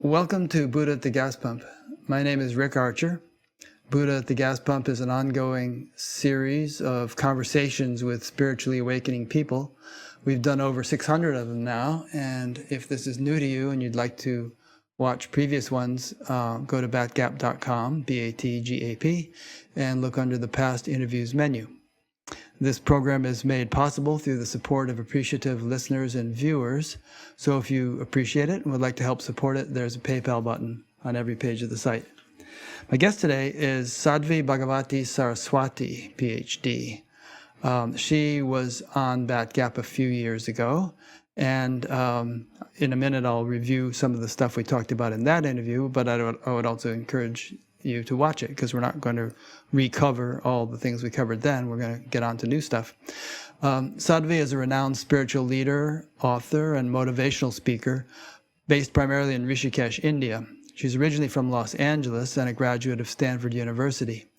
Welcome to Buddha at the Gas Pump. My name is Rick Archer. Buddha at the Gas Pump is an ongoing series of conversations with spiritually awakening people. We've done over 600 of them now, and if this is new to you and you'd like to watch previous ones, go to batgap.com, B-A-T-G-A-P, and look under the past interviews menu. This program is made possible through the support of appreciative listeners and viewers. So if you appreciate it and would like to help support it, there's a PayPal button on every page of the site. My guest today is Sadhvi Bhagavati Saraswati, PhD. She was on BatGap a few years ago, and in a minute I'll review some of the stuff we talked about in that interview, but I would also encourage you to watch it, because we're not going to recover all the things we covered then. We're going to get on to new stuff. Sadhvi is a renowned spiritual leader, author, and motivational speaker based primarily in Rishikesh, India. She's originally from Los Angeles and a graduate of Stanford University.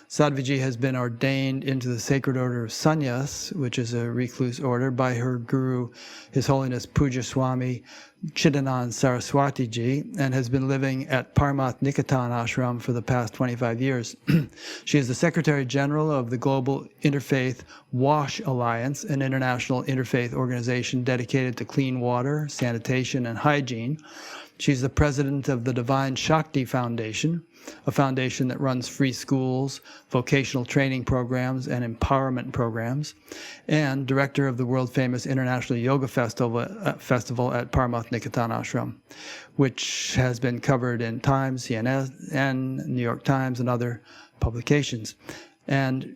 Sadhviji has been ordained into the Sacred Order of Sannyas, which is a recluse order, by her guru, His Holiness Pujya Swami Chidanand Saraswati Ji, and has been living at Paramath Nikatan Ashram for the past 25 years. She is the Secretary General of the Global Interfaith WASH Alliance, an international interfaith organization dedicated to clean water, sanitation, and hygiene. She's the president of the Divine Shakti Foundation, a foundation that runs free schools, vocational training programs, and empowerment programs, and director of the world-famous International Yoga Festival at Paramath Nikatan Ashram, which has been covered in Times, CNN, New York Times, and other publications, and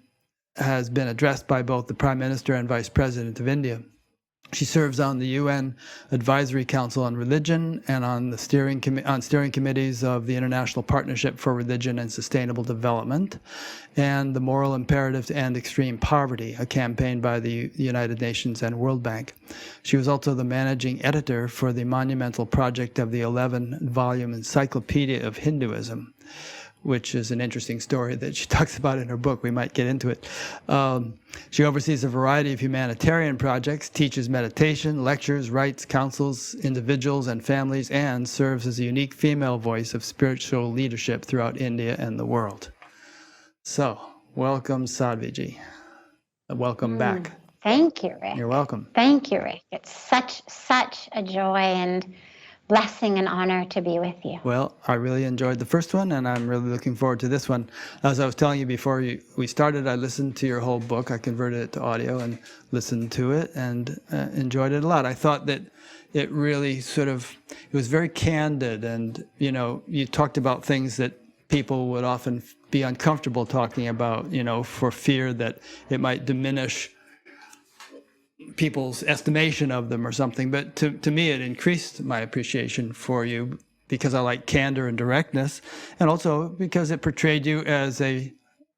has been addressed by both the Prime Minister and Vice President of India. She serves on the UN Advisory Council on Religion and on the steering committees of the International Partnership for Religion and Sustainable Development and the Moral Imperative to End Extreme Poverty, a campaign by the United Nations and World Bank. She was also the managing editor for the monumental project of the 11-volume Encyclopedia of Hinduism, which is an interesting story that she talks about in her book. We might get into it. She oversees a variety of humanitarian projects, teaches meditation, lectures, writes, counsels individuals and families, and serves as a unique female voice of spiritual leadership throughout India and the world. So, welcome, Sadhviji. Welcome back. Thank you, Rick. You're welcome. Thank you, Rick. It's such a joy and blessing and honor to be with you. Well, I really enjoyed the first one, and I'm really looking forward to this one. As I was telling you before we started, I listened to your whole book. I converted it to audio and listened to it and enjoyed it a lot. I thought that it really it was very candid, and, you talked about things that people would often be uncomfortable talking about, for fear that it might diminish people's estimation of them or something. But to me, it increased my appreciation for you, because I like candor and directness, and also because it portrayed you as a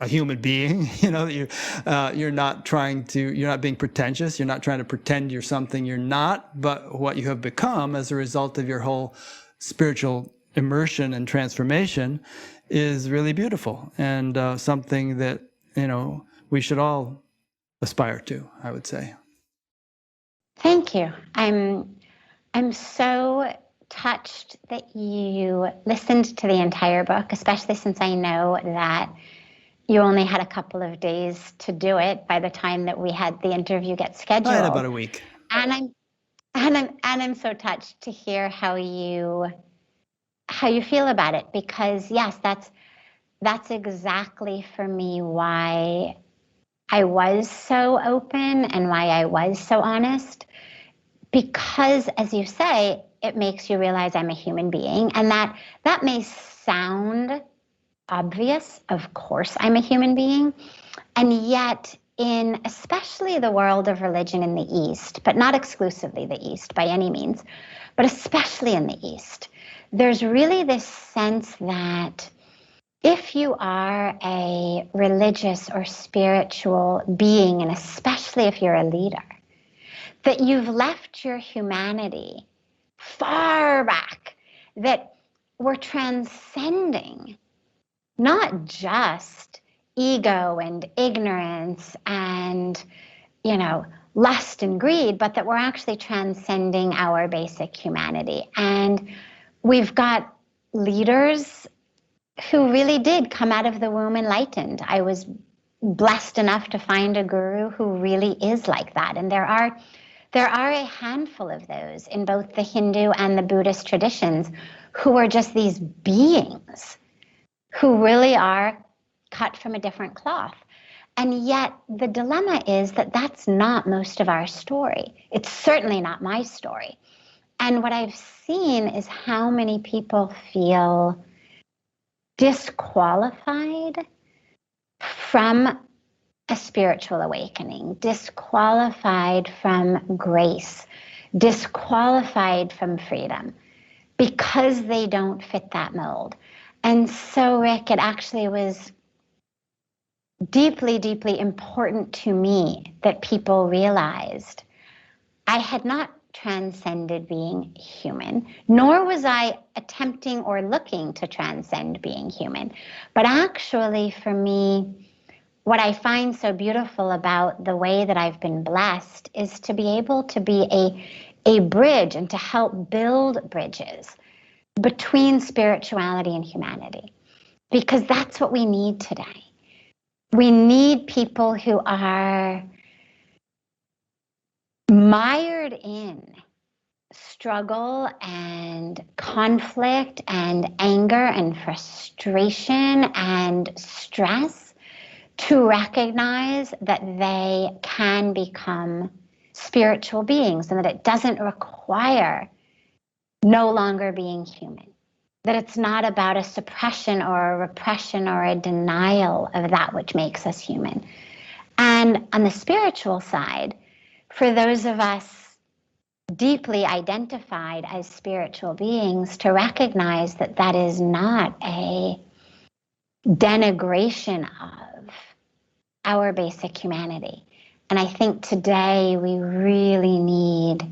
human being. You're not being pretentious. You're not trying to pretend you're something you're not, but what you have become as a result of your whole spiritual immersion and transformation is really beautiful, and something that we should all aspire to, I would say. Thank you. I'm so touched that you listened to the entire book, especially since I know that you only had a couple of days to do it by the time that we had the interview get scheduled. I had about a week. And I'm so touched to hear how you feel about it, because yes, that's exactly for me why I was so open and why I was so honest, because, as you say, it makes you realize I'm a human being, and that may sound obvious. Of course, I'm a human being, and yet in especially the world of religion in the East, but not exclusively the East by any means, but especially in the East, there's really this sense that if you are a religious or spiritual being, and especially if you're a leader, that you've left your humanity far back, that we're transcending not just ego and ignorance and, lust and greed, but that we're actually transcending our basic humanity. And we've got leaders who really did come out of the womb enlightened. I was blessed enough to find a guru who really is like that. And there are a handful of those in both the Hindu and the Buddhist traditions who are just these beings who really are cut from a different cloth. And yet the dilemma is that that's not most of our story. It's certainly not my story. And what I've seen is how many people feel disqualified from a spiritual awakening, disqualified from grace, disqualified from freedom because they don't fit that mold. And so, Rick, it actually was deeply, deeply important to me that people realized I had not transcended being human, nor was I attempting or looking to transcend being human. But actually, for me, what I find so beautiful about the way that I've been blessed is to be able to be a bridge and to help build bridges between spirituality and humanity, because that's what we need today. We need people who are mired in struggle and conflict and anger and frustration and stress to recognize that they can become spiritual beings and that it doesn't require no longer being human. That it's not about a suppression or a repression or a denial of that which makes us human. And on the spiritual side, for those of us deeply identified as spiritual beings, to recognize that that is not a denigration of our basic humanity. And I think today we really need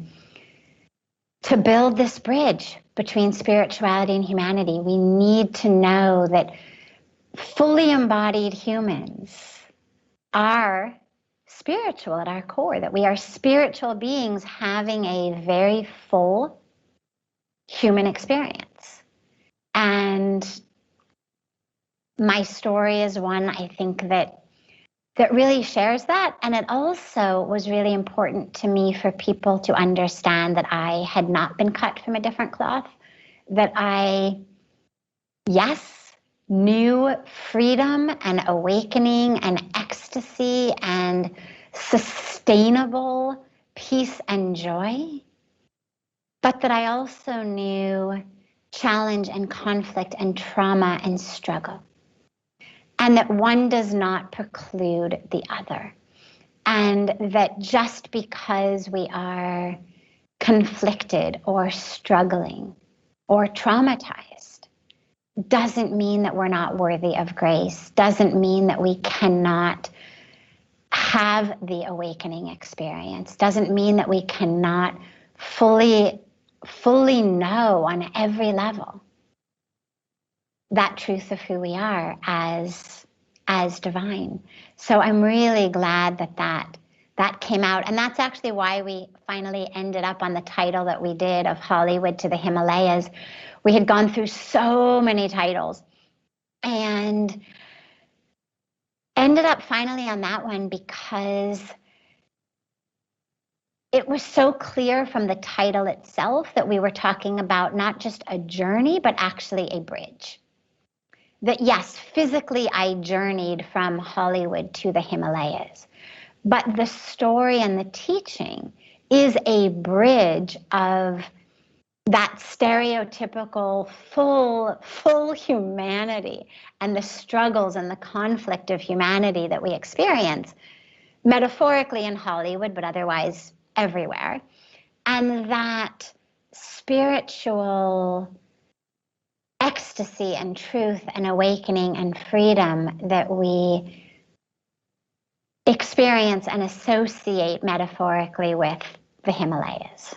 to build this bridge between spirituality and humanity. We need to know that fully embodied humans are spiritual at our core, that we are spiritual beings having a very full human experience. And my story is one, I think, that really shares that. And it also was really important to me for people to understand that I had not been cut from a different cloth, that I, yes, knew freedom and awakening and ecstasy and sustainable peace and joy, but that I also knew challenge and conflict and trauma and struggle, and that one does not preclude the other, and that just because we are conflicted or struggling or traumatized doesn't mean that we're not worthy of grace, doesn't mean that we cannot have the awakening experience, doesn't mean that we cannot fully know on every level that truth of who we are as divine. So I'm really glad that came out. And that's actually why we finally ended up on the title that we did of Hollywood to the Himalayas. We had gone through so many titles and ended up finally on that one because it was so clear from the title itself that we were talking about not just a journey, but actually a bridge. That yes, physically I journeyed from Hollywood to the Himalayas, but the story and the teaching is a bridge of that stereotypical full humanity and the struggles and the conflict of humanity that we experience metaphorically in Hollywood, but otherwise everywhere. And that spiritual ecstasy and truth and awakening and freedom that we experience and associate metaphorically with the Himalayas.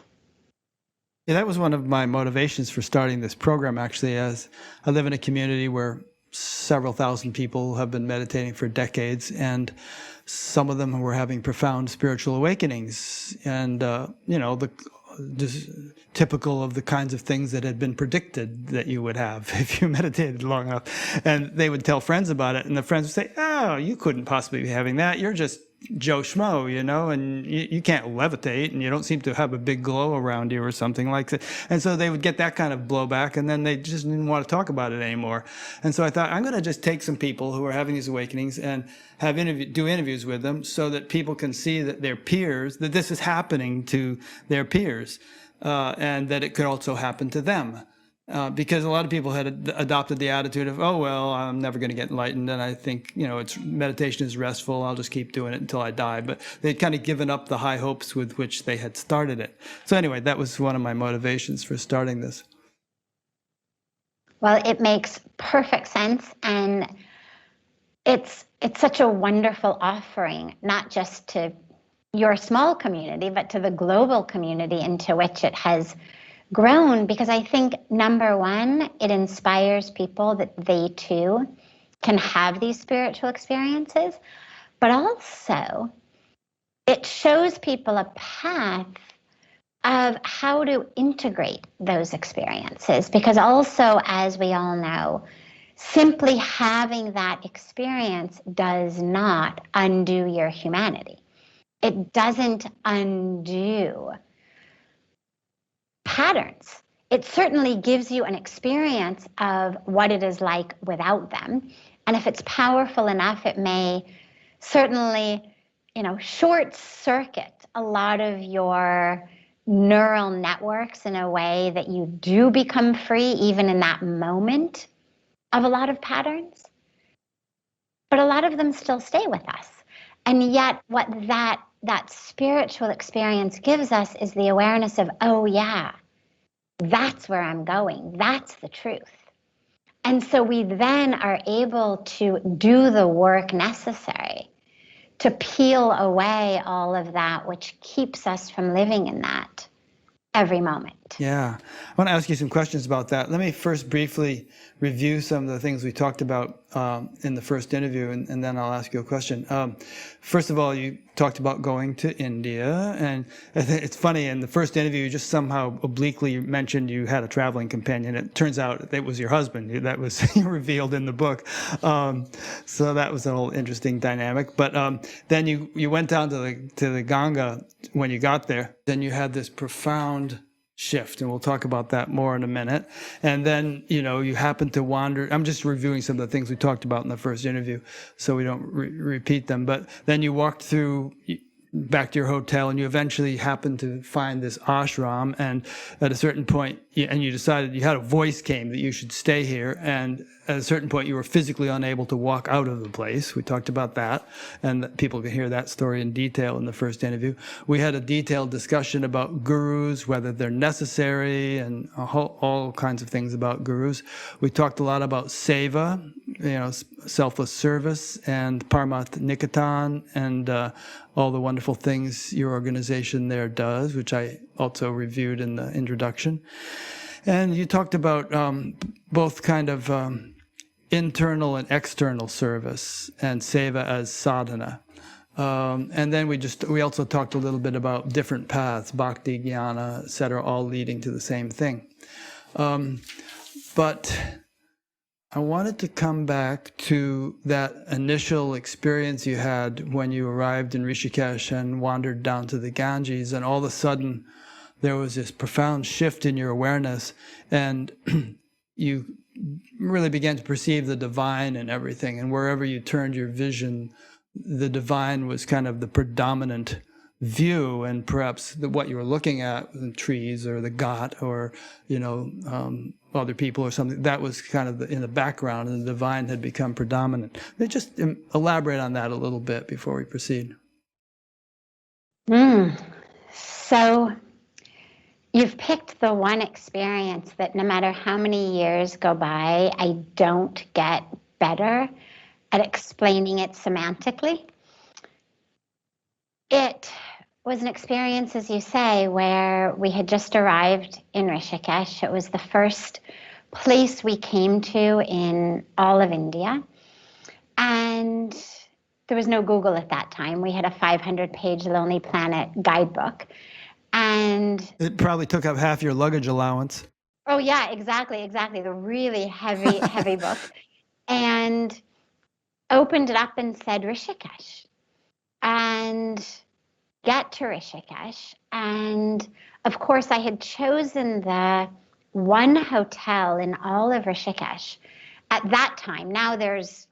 Yeah, that was one of my motivations for starting this program, actually, as I live in a community where several thousand people have been meditating for decades, and some of them were having profound spiritual awakenings. And, just typical of the kinds of things that had been predicted that you would have if you meditated long enough. And they would tell friends about it, and the friends would say, "Oh, you couldn't possibly be having that. You're just Joe Schmo, you know, and you can't levitate, and you don't seem to have a big glow around you or something like that." And so they would get that kind of blowback, and then they just didn't want to talk about it anymore. And so I thought, I'm going to just take some people who are having these awakenings and do interviews with them so that people can see that their peers, that this is happening to their peers, and that it could also happen to them. Because a lot of people had adopted the attitude of, oh, well, I'm never going to get enlightened, and I think, meditation is restful, I'll just keep doing it until I die. But they'd kind of given up the high hopes with which they had started it. So anyway, that was one of my motivations for starting this. Well, it makes perfect sense, and it's such a wonderful offering, not just to your small community, but to the global community into which it has grown, because I think, number one, it inspires people that they too can have these spiritual experiences, but also it shows people a path of how to integrate those experiences, because also, as we all know, simply having that experience does not undo your humanity. It doesn't undo patterns. It certainly gives you an experience of what it is like without them. And if it's powerful enough, it may certainly, short circuit a lot of your neural networks in a way that you do become free, even in that moment of a lot of patterns. But a lot of them still stay with us. And yet what that spiritual experience gives us is the awareness of, oh yeah, that's where I'm going. That's the truth. And so we then are able to do the work necessary to peel away all of that which keeps us from living in that every moment. Yeah. I want to ask you some questions about that. Let me first briefly review some of the things we talked about in the first interview, and then I'll ask you a question. First of all, you talked about going to India, and I think it's funny, in the first interview, you just somehow obliquely mentioned you had a traveling companion. It turns out it was your husband. That was revealed in the book. So that was a whole interesting dynamic. But then you went down to the Ganga when you got there. Then you had this profound shift, and we'll talk about that more in a minute. And then, you happen to wander. I'm just reviewing some of the things we talked about in the first interview, so we don't repeat them. But then you walked through back to your hotel, and you eventually happened to find this ashram. And at a certain point, you decided, you had a voice came that you should stay here. And at a certain point, you were physically unable to walk out of the place. We talked about that, and people can hear that story in detail in the first interview. We had a detailed discussion about gurus, whether they're necessary, and all kinds of things about gurus. We talked a lot about seva, selfless service, and Paramath Nikatan, and all the wonderful things your organization there does, which I also reviewed in the introduction. And you talked about both kind of internal and external service, and seva as sadhana. And then we also talked a little bit about different paths, bhakti, jnana, et cetera, all leading to the same thing. But I wanted to come back to that initial experience you had when you arrived in Rishikesh and wandered down to the Ganges, and all of a sudden there was this profound shift in your awareness, and you really began to perceive the divine in everything, and wherever you turned your vision, the divine was kind of the predominant view, and perhaps what you were looking at, the trees or the ghat or other people or something, that was kind of in the background, and the divine had become predominant. Just elaborate on that a little bit before we proceed. So you've picked the one experience that no matter how many years go by, I don't get better at explaining it semantically. It was an experience, as you say, where we had just arrived in Rishikesh. It was the first place we came to in all of India. And there was no Google at that time. We had a 500-page Lonely Planet guidebook. And It probably took up half your luggage allowance. oh yeah, exactly. The really heavy book. And opened it up and said Rishikesh. And get to Rishikesh. And of course, I had chosen the one hotel in all of Rishikesh at that time. Now there's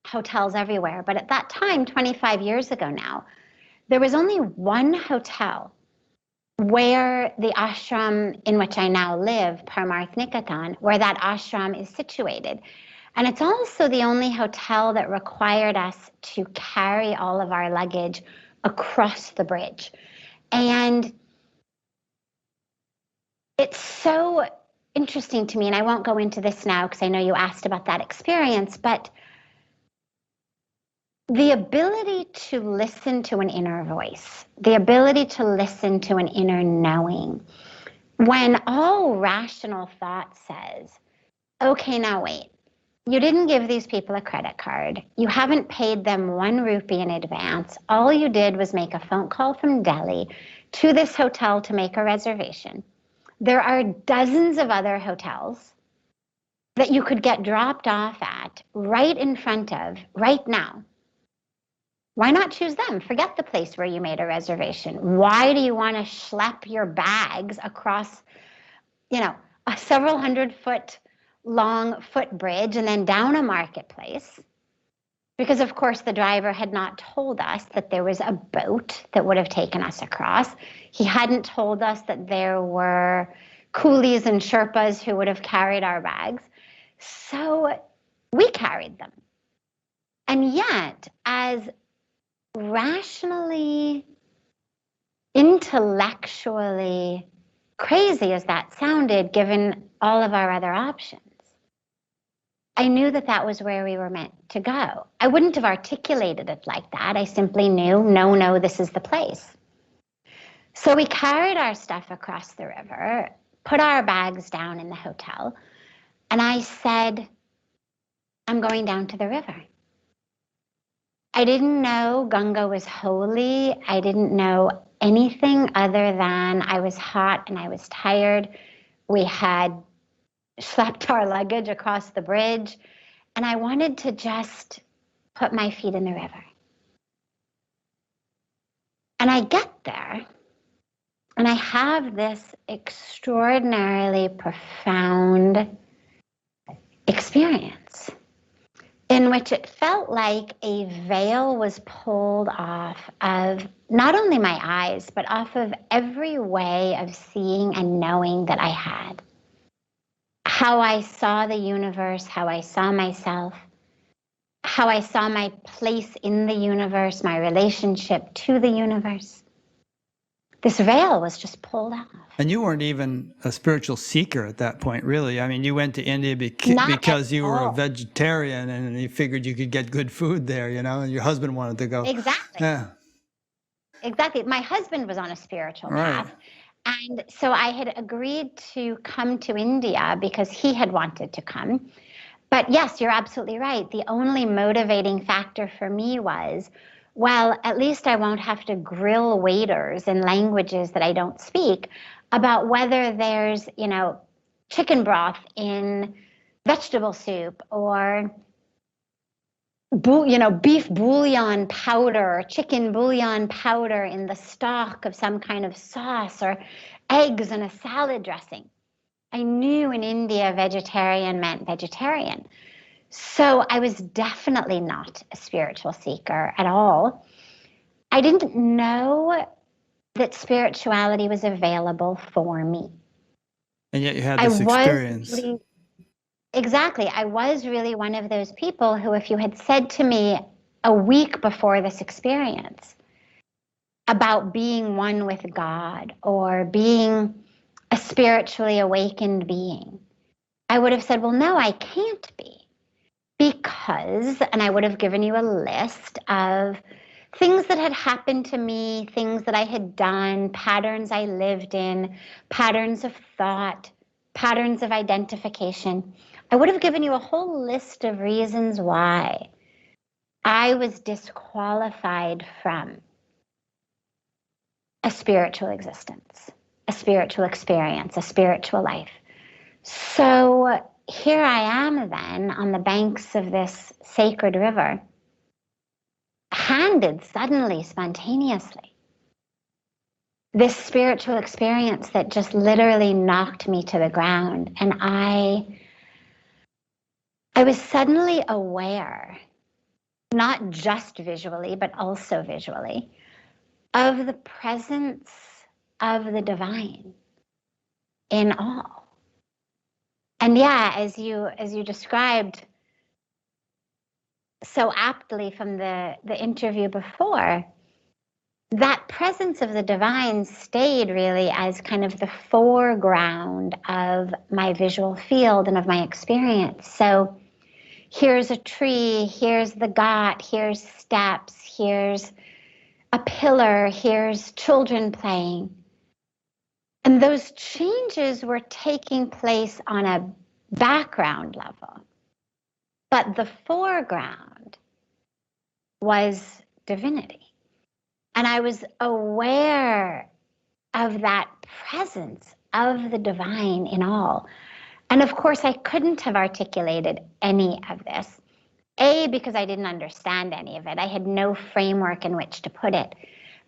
hotels everywhere, but at that time, 25 years ago now, there was only one hotel where the ashram in which I now live, Paramarth Niketan, where that ashram is situated. And it's also the only hotel that required us to carry all of our luggage across the bridge. And it's so interesting to me, and I won't go into this now because I know you asked about that experience, but the ability to listen to an inner voice, the ability to listen to an inner knowing, when all rational thought says, okay, now wait, you didn't give these people a credit card. You haven't paid them 1 rupee in advance. All you did was make a phone call from Delhi to this hotel to make a reservation. There are dozens of other hotels that you could get dropped off at right in front of right now. Why not choose them? Forget the place where you made a reservation. Why do you want to schlep your bags across, a several 100-foot long footbridge and then down a marketplace? Because of course the driver had not told us that there was a boat that would have taken us across. He hadn't told us that there were coolies and Sherpas who would have carried our bags. So we carried them. And yet, as rationally, intellectually crazy as that sounded, given all of our other options, I knew that that was where we were meant to go. I wouldn't have articulated it like that. I simply knew, no, this is the place. So we carried our stuff across the river, put our bags down in the hotel, and I said, I'm going down to the river. I didn't know Ganga was holy. I didn't know anything other than I was hot and I was tired. We had schlepped our luggage across the bridge, and I wanted to just put my feet in the river. And I get there, and I have this extraordinarily profound experience in which it felt like a veil was pulled off of not only my eyes, but off of every way of seeing and knowing that I had. How I saw the universe, how I saw myself, how I saw my place in the universe, my relationship to the universe. This veil was just pulled off. And you weren't even a spiritual seeker at that point, really. I mean, you went to India because you were a vegetarian and you figured you could get good food there, and your husband wanted to go. Exactly. Yeah. Exactly. My husband was on a spiritual path. And so I had agreed to come to India because he had wanted to come. But yes, you're absolutely right. The only motivating factor for me was, well, at least I won't have to grill waiters in languages that I don't speak about whether there's, chicken broth in vegetable soup or, beef bouillon powder or chicken bouillon powder in the stock of some kind of sauce or eggs in a salad dressing. I knew in India vegetarian meant vegetarian. So I was definitely not a spiritual seeker at all. I didn't know that spirituality was available for me. And yet you had this experience. Exactly. I was really one of those people who, if you had said to me a week before this experience about being one with God or being a spiritually awakened being, I would have said, well, no, I can't be. Because, and I would have given you a list of things that had happened to me, things that I had done, patterns I lived in, patterns of thought, patterns of identification. I would have given you a whole list of reasons why I was disqualified from a spiritual existence, a spiritual experience, a spiritual life. So here I am then on the banks of this sacred river, handed suddenly, spontaneously, this spiritual experience that just literally knocked me to the ground. And I was suddenly aware, not just visually, but also visually, of the presence of the divine in all. And yeah, as you described so aptly from the interview before, that presence of the divine stayed really as kind of the foreground of my visual field and of my experience. So here's a tree, here's the ghat, here's steps, here's a pillar, here's children playing. And those changes were taking place on a background level. But the foreground was divinity. And I was aware of that presence of the divine in all. And of course, I couldn't have articulated any of this. A, because I didn't understand any of it. I had no framework in which to put it.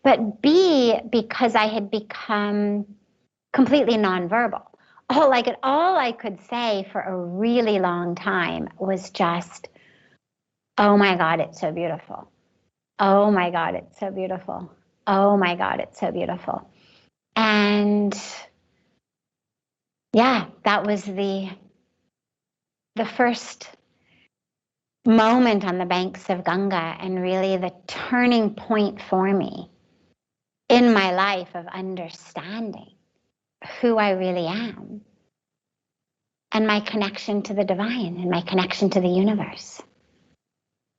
But B, because I had become completely nonverbal. All I could say for a really long time was just, oh my God, it's so beautiful. Oh my God, it's so beautiful. Oh my God, it's so beautiful. And yeah, that was the first moment on the banks of Ganga, and really the turning point for me in my life of understanding who I really am and my connection to the divine and my connection to the universe.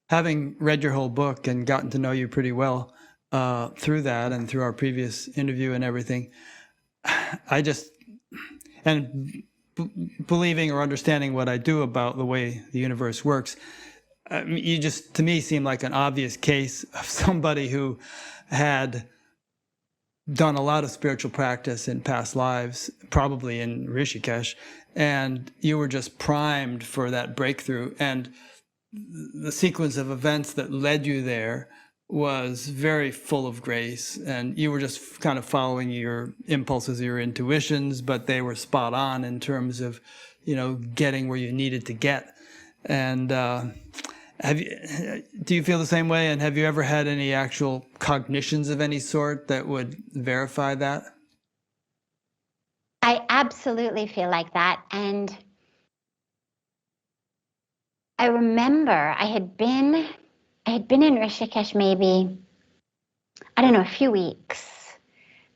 Having read your whole book and gotten to know you pretty well through that and through our previous interview and everything, believing or understanding what I do about the way the universe works, you just, to me, seem like an obvious case of somebody who had done a lot of spiritual practice in past lives, probably in Rishikesh, and you were just primed for that breakthrough. And the sequence of events that led you there was very full of grace, and you were just kind of following your impulses, your intuitions, but they were spot on in terms of, getting where you needed to get. And do you feel the same way? And have you ever had any actual cognitions of any sort that would verify that? I absolutely feel like that. And I remember I had been in Rishikesh maybe, I don't know, a few weeks.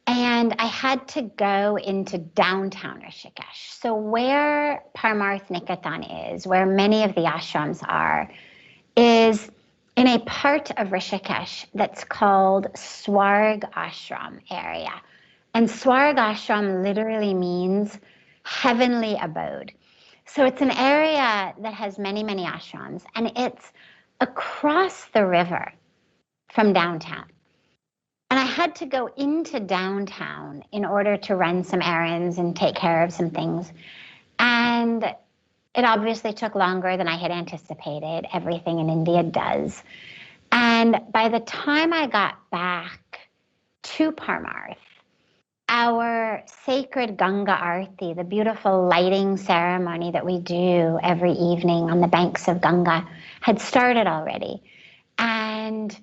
And I had to go into downtown Rishikesh. So where Parmarth Niketan is, where many of the ashrams are, is in a part of Rishikesh that's called Swarg Ashram area. And Swarg Ashram literally means heavenly abode. So it's an area that has many, many ashrams, and it's across the river from downtown. And I had to go into downtown in order to run some errands and take care of some things. And it obviously took longer than I had anticipated. Everything in India does. And by the time I got back to Parmarth, our sacred Ganga Aarti, the beautiful lighting ceremony that we do every evening on the banks of Ganga, had started already. And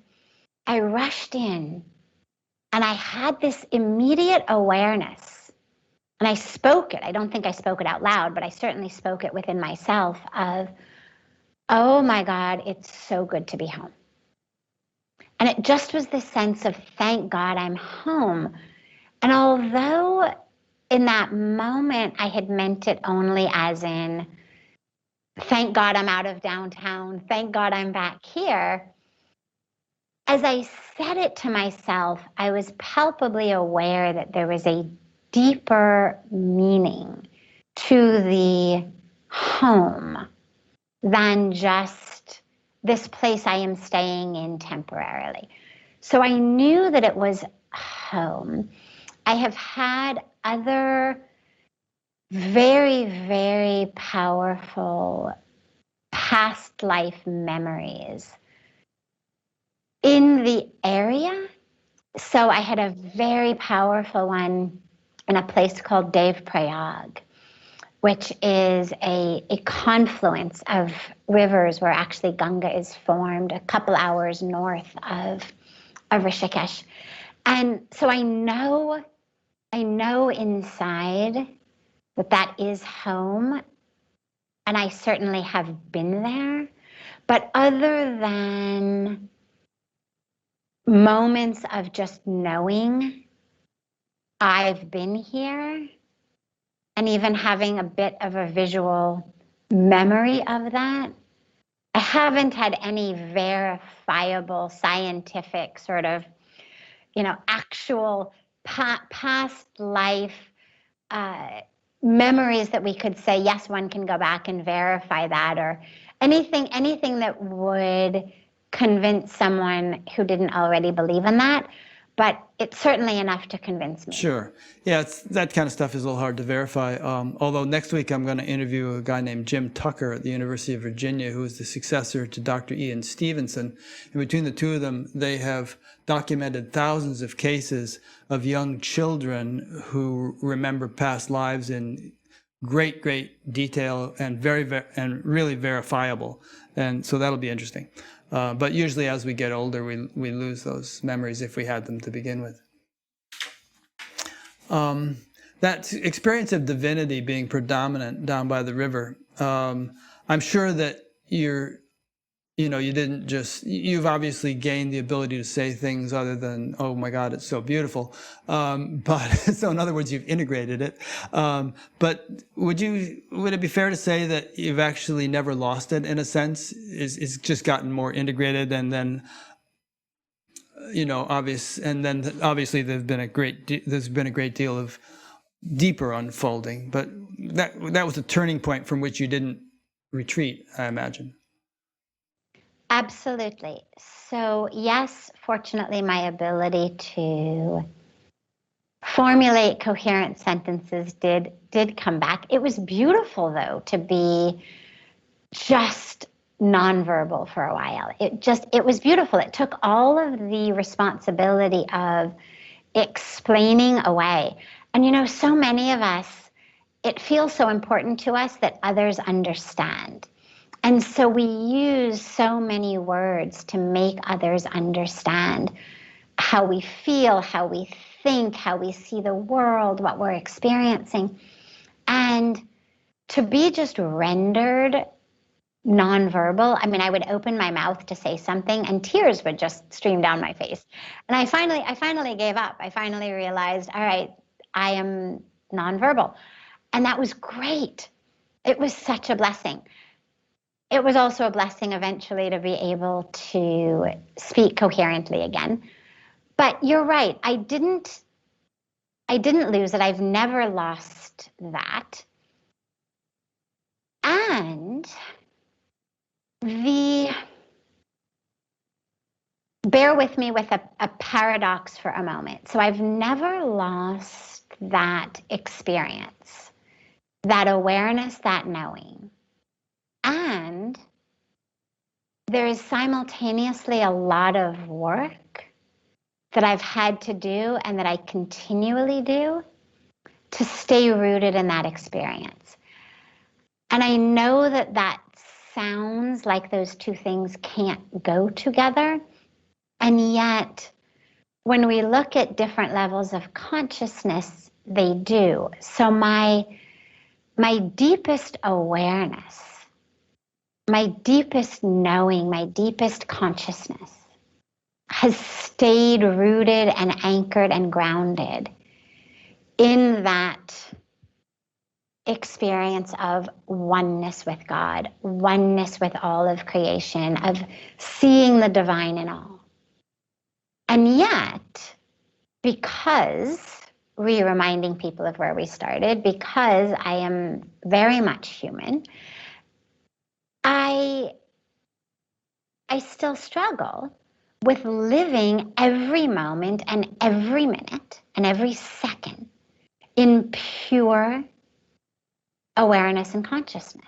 I rushed in, and I had this immediate awareness, and I spoke it. I don't think I spoke it out loud, but I certainly spoke it within myself of, oh my God, it's so good to be home. And it just was this sense of, thank God I'm home. And although in that moment I had meant it only as in, thank God I'm out of downtown, thank God I'm back here, as I said it to myself, I was palpably aware that there was a deeper meaning to the home than just this place I am staying in temporarily. So I knew that it was home. I have had other very, very powerful past life memories in the area. So I had a very powerful one in a place called Dev Prayag, which is a confluence of rivers where actually Ganga is formed a couple hours north of Rishikesh. And so I know inside that is home, and I certainly have been there. But other than moments of just knowing I've been here, and even having a bit of a visual memory of that, I haven't had any verifiable scientific sort of, actual past life memories that we could say, yes, one can go back and verify that, or anything that would convince someone who didn't already believe in that. But it's certainly enough to convince me. Sure. Yeah, that kind of stuff is a little hard to verify. Although next week I'm going to interview a guy named Jim Tucker at the University of Virginia, who is the successor to Dr. Ian Stevenson. And between the two of them, they have documented thousands of cases of young children who remember past lives in great detail and and really verifiable. And so that'll be interesting. But usually as we get older, we lose those memories if we had them to begin with. That experience of divinity being predominant down by the river, I'm sure that you've obviously gained the ability to say things other than, oh my God, it's so beautiful. But so in other words, you've integrated it. But would it be fair to say that you've actually never lost it in a sense? It's just gotten more integrated, and then, obviously there's been a great deal of deeper unfolding, but that was a turning point from which you didn't retreat, I imagine. Absolutely. So yes, fortunately, my ability to formulate coherent sentences did come back. It was beautiful, though, to be just nonverbal for a while. It was beautiful. It took all of the responsibility of explaining away. And so many of us, it feels so important to us that others understand. And so we use so many words to make others understand how we feel, how we think, how we see the world, what we're experiencing. And to be just rendered nonverbal, I would open my mouth to say something and tears would just stream down my face. And I finally gave up. I finally realized, all right, I am nonverbal. And that was great. It was such a blessing. It was also a blessing eventually to be able to speak coherently again. But you're right, I didn't lose it. I've never lost that. And bear with me with a paradox for a moment. So I've never lost that experience, that awareness, that knowing. And there is simultaneously a lot of work that I've had to do and that I continually do to stay rooted in that experience. And I know that sounds like those two things can't go together. And yet, when we look at different levels of consciousness, they do. So my deepest awareness, my deepest knowing, my deepest consciousness has stayed rooted and anchored and grounded in that experience of oneness with God, oneness with all of creation, of seeing the divine in all. And yet, because reminding people of where we started, because I am very much human, I still struggle with living every moment and every minute and every second in pure awareness and consciousness.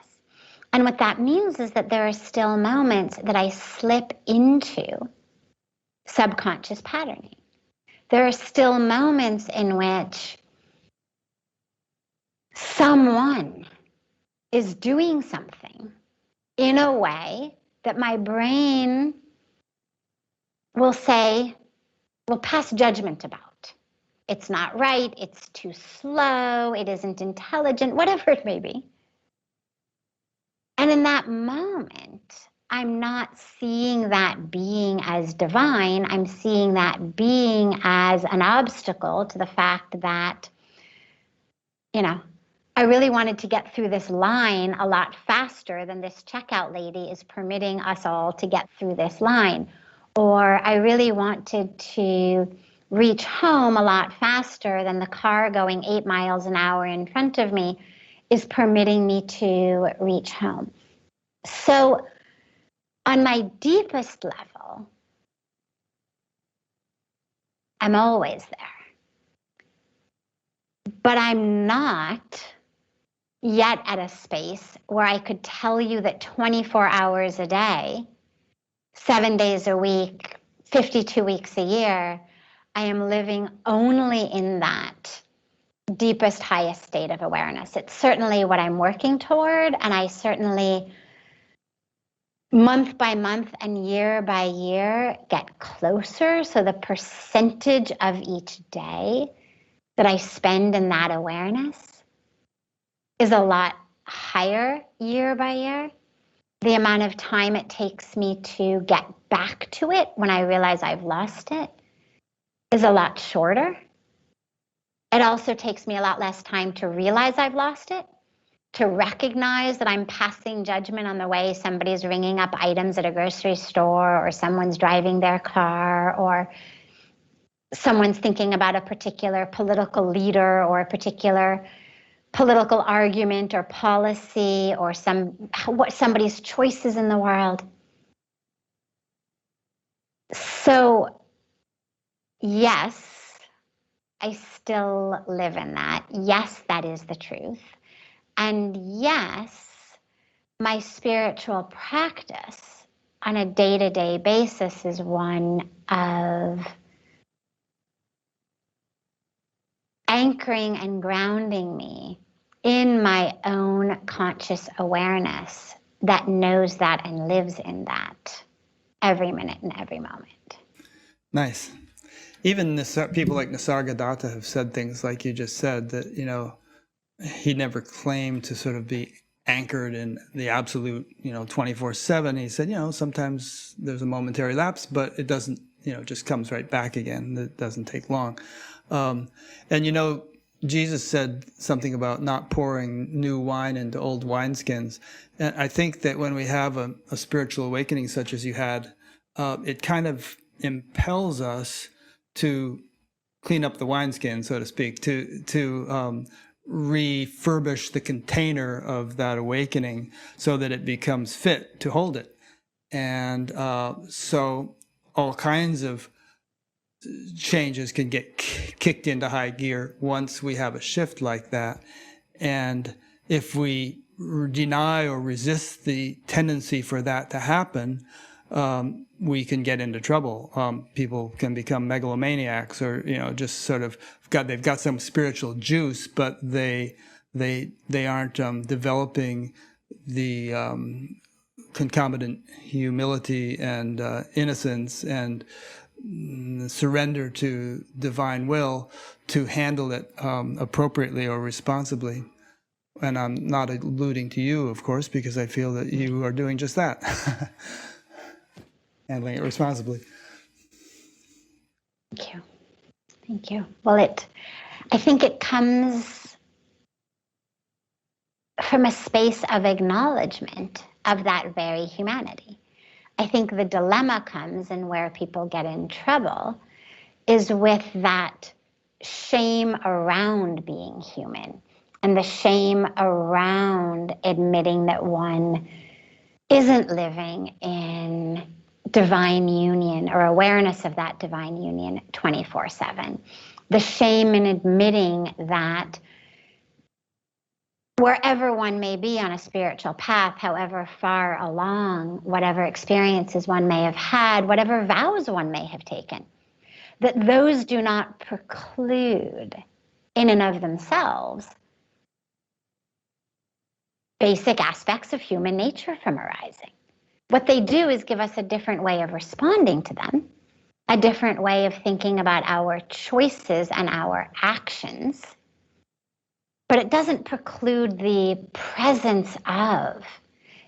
And what that means is that there are still moments that I slip into subconscious patterning. There are still moments in which someone is doing something in a way that my brain will pass judgment about. It's not right, it's too slow, it isn't intelligent, whatever it may be. And in that moment, I'm not seeing that being as divine. I'm seeing that being as an obstacle to the fact that, I really wanted to get through this line a lot faster than this checkout lady is permitting us all to get through this line. Or I really wanted to reach home a lot faster than the car going 8 miles an hour in front of me is permitting me to reach home. So on my deepest level, I'm always there. But I'm not yet at a space where I could tell you that 24 hours a day, 7 days a week, 52 weeks a year, I am living only in that deepest, highest state of awareness. It's certainly what I'm working toward, and I certainly, month by month and year by year, get closer. So the percentage of each day that I spend in that awareness is a lot higher year by year. The amount of time it takes me to get back to it when I realize I've lost it is a lot shorter. It also takes me a lot less time to realize I've lost it, to recognize that I'm passing judgment on the way somebody's ringing up items at a grocery store, or someone's driving their car, or someone's thinking about a particular political leader or a particular political argument or policy, or what somebody's choices in the world. So yes, I still live in that. Yes, that is the truth. And yes, my spiritual practice on a day-to-day basis is one of anchoring and grounding me in my own conscious awareness that knows that and lives in that every minute and every moment. Nice. Even people like Nisargadatta have said things like you just said, that, he never claimed to sort of be anchored in the absolute, 24/7. He said, sometimes there's a momentary lapse, but it doesn't, just comes right back again. It doesn't take long. And Jesus said something about not pouring new wine into old wineskins. And I think that when we have a spiritual awakening such as you had, it kind of impels us to clean up the wineskin, so to speak, to refurbish the container of that awakening so that it becomes fit to hold it. And so all kinds of changes can get kicked into high gear once we have a shift like that. And if we deny or resist the tendency for that to happen, we can get into trouble. People can become megalomaniacs, or just sort of they've got some spiritual juice, but they aren't developing the concomitant humility and innocence and surrender to divine will to handle it appropriately or responsibly. And I'm not alluding to you, of course, because I feel that you are doing just that. Handling it responsibly. Thank you. Thank you. Well, I think it comes from a space of acknowledgement of that very humanity. I think the dilemma comes, and where people get in trouble is with that shame around being human, and the shame around admitting that one isn't living in divine union or awareness of that divine union 24/7. The shame in admitting that wherever one may be on a spiritual path, however far along, whatever experiences one may have had, whatever vows one may have taken, that those do not preclude in and of themselves basic aspects of human nature from arising. What they do is give us a different way of responding to them, a different way of thinking about our choices and our actions. But it doesn't preclude the presence of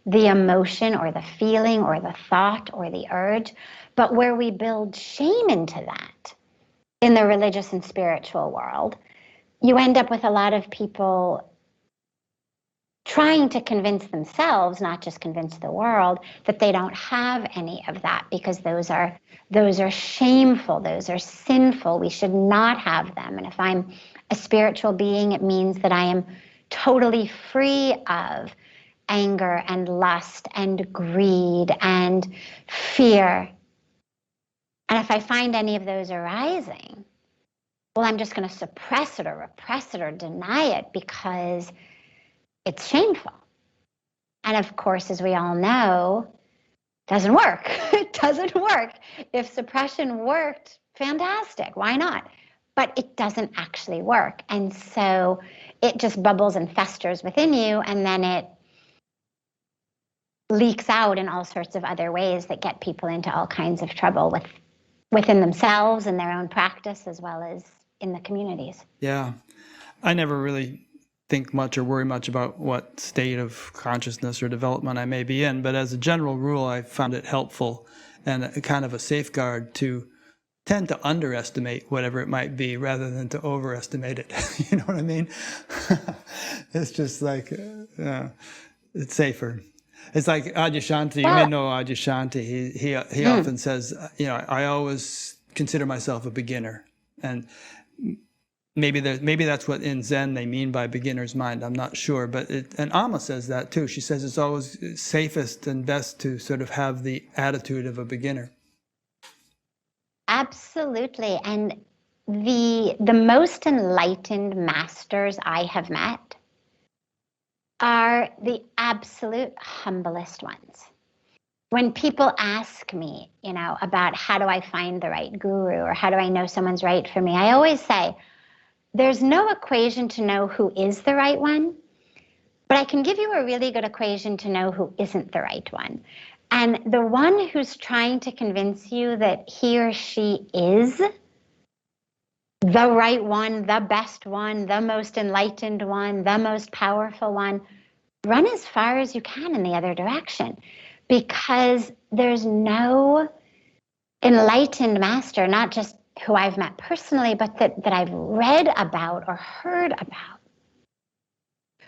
the emotion or the feeling or the thought or the urge. But where we build shame into that in the religious and spiritual world, you end up with a lot of people trying to convince themselves, not just convince the world, that they don't have any of that because those are shameful, those are sinful. We should not have them. And if I'm a spiritual being, it means that I am totally free of anger and lust and greed and fear. And if I find any of those arising, well, I'm just going to suppress it or repress it or deny it because it's shameful. And of course, as we all know, it doesn't work. It doesn't work. If suppression worked, fantastic. Why not? But it doesn't actually work. And so it just bubbles and festers within you, and then it leaks out in all sorts of other ways that get people into all kinds of trouble within themselves and their own practice, as well as in the communities. Yeah. I never really think much or worry much about what state of consciousness or development I may be in, but as a general rule, I found it helpful and a kind of a safeguard to tend to underestimate whatever it might be rather than to overestimate it. You know what I mean? It's just like, it's safer. It's like Adyashanti, you may know Adyashanti, he often says, I always consider myself a beginner. And maybe that's what in Zen they mean by beginner's mind. I'm not sure, but and Amma says that too. She says it's always safest and best to sort of have the attitude of a beginner. Absolutely. And the most enlightened masters I have met are the absolute humblest ones. When people ask me, about how do I find the right guru or how do I know someone's right for me, I always say, there's no equation to know who is the right one, but I can give you a really good equation to know who isn't the right one. And the one who's trying to convince you that he or she is the right one, the best one, the most enlightened one, the most powerful one, run as far as you can in the other direction, because there's no enlightened master, not just who I've met personally, but that I've read about or heard about,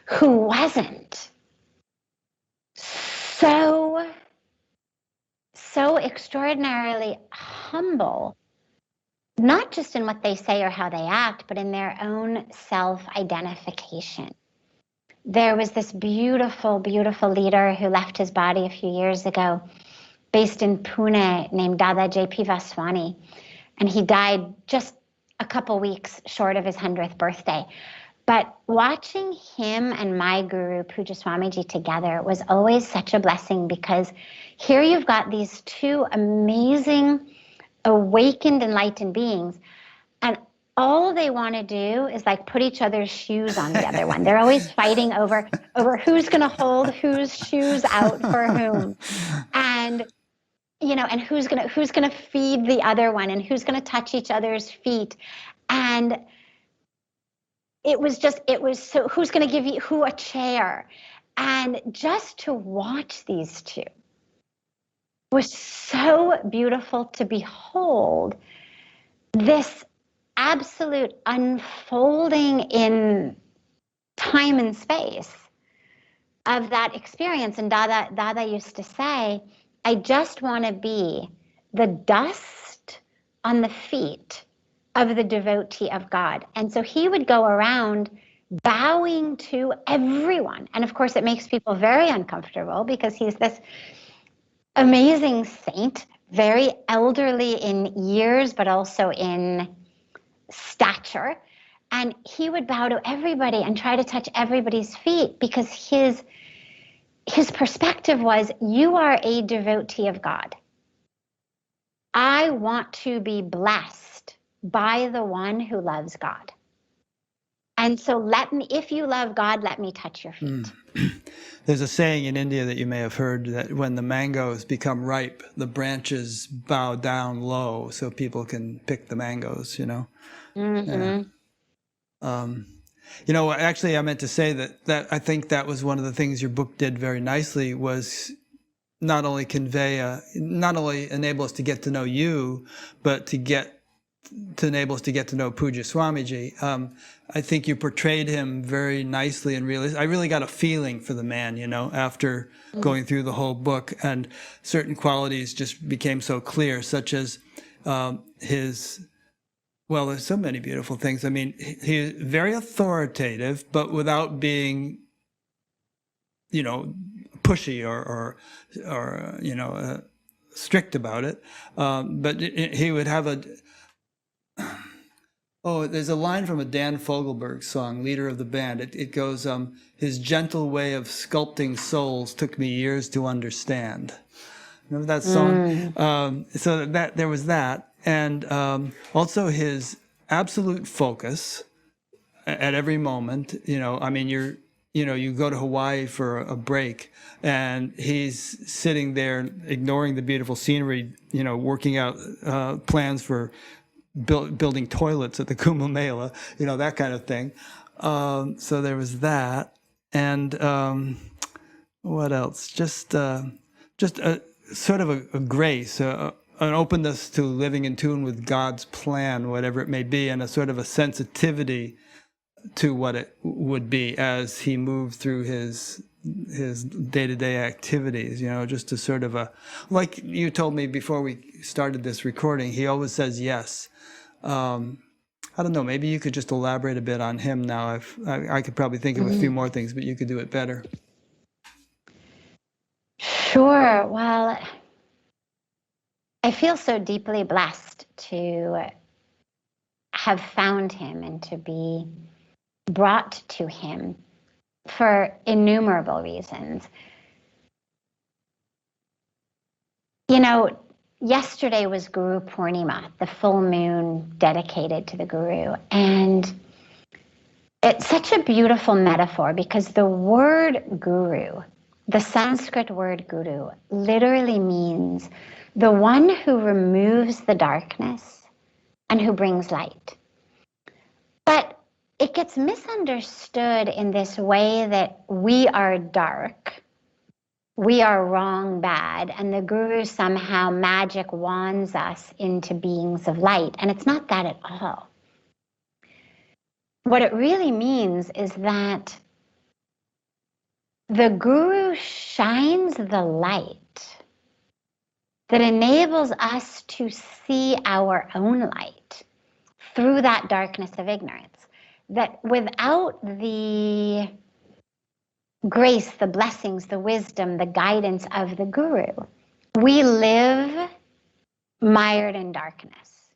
who wasn't so extraordinarily humble, not just in what they say or how they act, but in their own self-identification. There was this beautiful, beautiful leader who left his body a few years ago, based in Pune, named Dada J.P. Vaswani. And he died just a couple weeks short of his 100th birthday. But watching him and my guru, Puja Swamiji, together was always such a blessing, because here you've got these two amazing, awakened, enlightened beings, and all they want to do is like put each other's shoes on the other one. They're always fighting over who's going to hold whose shoes out for whom. And and who's gonna feed the other one, and who's gonna touch each other's feet. And it was so, who's gonna give you who a chair. And just to watch these two was so beautiful to behold, this absolute unfolding in time and space of that experience. And Dada used to say, I just want to be the dust on the feet of the devotee of God. And so he would go around bowing to everyone. And of course, it makes people very uncomfortable, because he's this amazing saint, very elderly in years, but also in stature. And he would bow to everybody and try to touch everybody's feet, because his perspective was, you are a devotee of God. I want to be blessed by the one who loves God. And so let me, if you love God, let me touch your feet. There's a saying in India that you may have heard, that when the mangoes become ripe, the branches bow down low so people can pick the mangoes, you know? Mm-hmm. Yeah. You know, actually, I meant to say that I think that was one of the things your book did very nicely, was not only not only enable us to get to know you, but to enable us to get to know Pujya Swamiji. I think you portrayed him very nicely and realistic. I really got a feeling for the man, you know, after going through the whole book, and certain qualities just became so clear, such as well, there's so many beautiful things. I mean, he's very authoritative, but without being, you know, pushy or you know, strict about it. But he would have there's a line from a Dan Fogelberg song, leader of the band. It goes, his gentle way of sculpting souls took me years to understand. Remember that song? So that there was that. And also his absolute focus at every moment. You know, I mean, you go to Hawaii for a break, and he's sitting there ignoring the beautiful scenery, you know, working out plans for building toilets at the Kumbh Mela, you know, that kind of thing. So there was that. And what else? Just a sort of a grace, an openness to living in tune with God's plan, whatever it may be, and a sort of a sensitivity to what it would be as he moved through his day-to-day activities, you know, just a sort of like you told me before we started this recording, he always says yes. I don't know, maybe you could just elaborate a bit on him now. I could probably think of a few more things, but you could do it better. Sure. Well, I feel so deeply blessed to have found him and to be brought to him for innumerable reasons. You know, yesterday was Guru Purnima, the full moon dedicated to the Guru. And it's such a beautiful metaphor, because the word guru, the Sanskrit word guru, literally means the one who removes the darkness and who brings light. But it gets misunderstood in this way that we are dark, we are wrong, bad, and the Guru somehow magic wands us into beings of light. And it's not that at all. What it really means is that the Guru shines the light that enables us to see our own light through that darkness of ignorance. That without the grace, the blessings, the wisdom, the guidance of the Guru, we live mired in darkness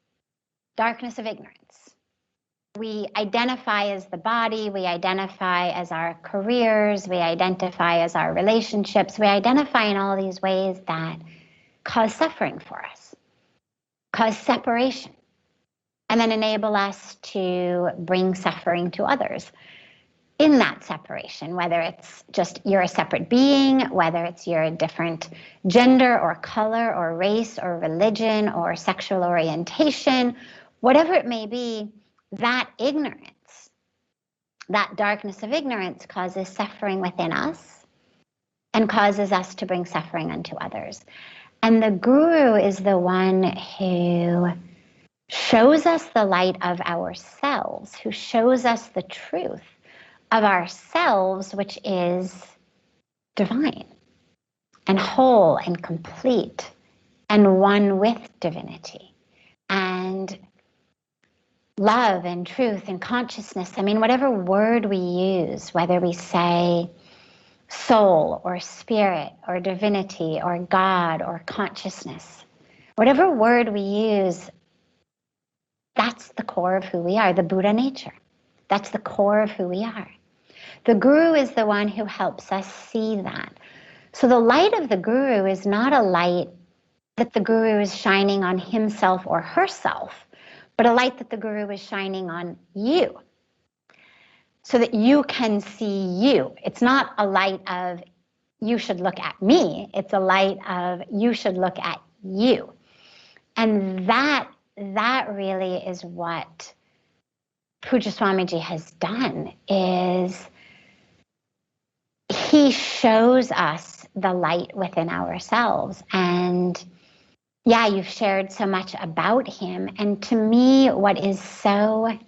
of ignorance. We identify as the body, we identify as our careers, we identify as our relationships, we identify in all these ways that cause suffering for us, cause separation, and then enable us to bring suffering to others in that separation, whether it's just you're a separate being, whether it's you're a different gender or color or race or religion or sexual orientation, whatever it may be. That ignorance, that darkness of ignorance, causes suffering within us and causes us to bring suffering unto others. And the Guru is the one who shows us the light of ourselves, who shows us the truth of ourselves, which is divine and whole and complete and one with divinity. And love and truth and consciousness. I mean, whatever word we use, whether we say soul or spirit or divinity or God or consciousness, whatever word we use, that's the core of who we are, the Buddha nature. That's the core of who we are. The guru is the one who helps us see that. So the light of the guru is not a light that the guru is shining on himself or herself, but a light that the guru is shining on you so that you can see you. It's not a light of you should look at me. It's a light of you should look at you. And that really is what Pujya Swamiji has done, is he shows us the light within ourselves. And yeah, you've shared so much about him. And to me, what is so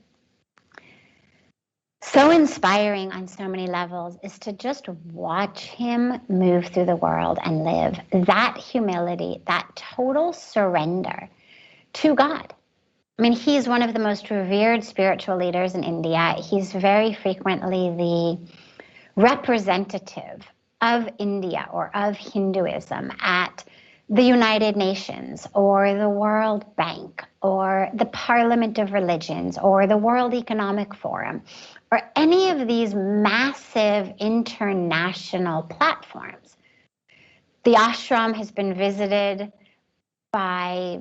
inspiring on so many levels is to just watch him move through the world and live. That humility, that total surrender to God. I mean, he's one of the most revered spiritual leaders in India. He's very frequently the representative of India or of Hinduism at the United Nations or the World Bank or the Parliament of Religions or the World Economic Forum or any of these massive international platforms. The ashram has been visited by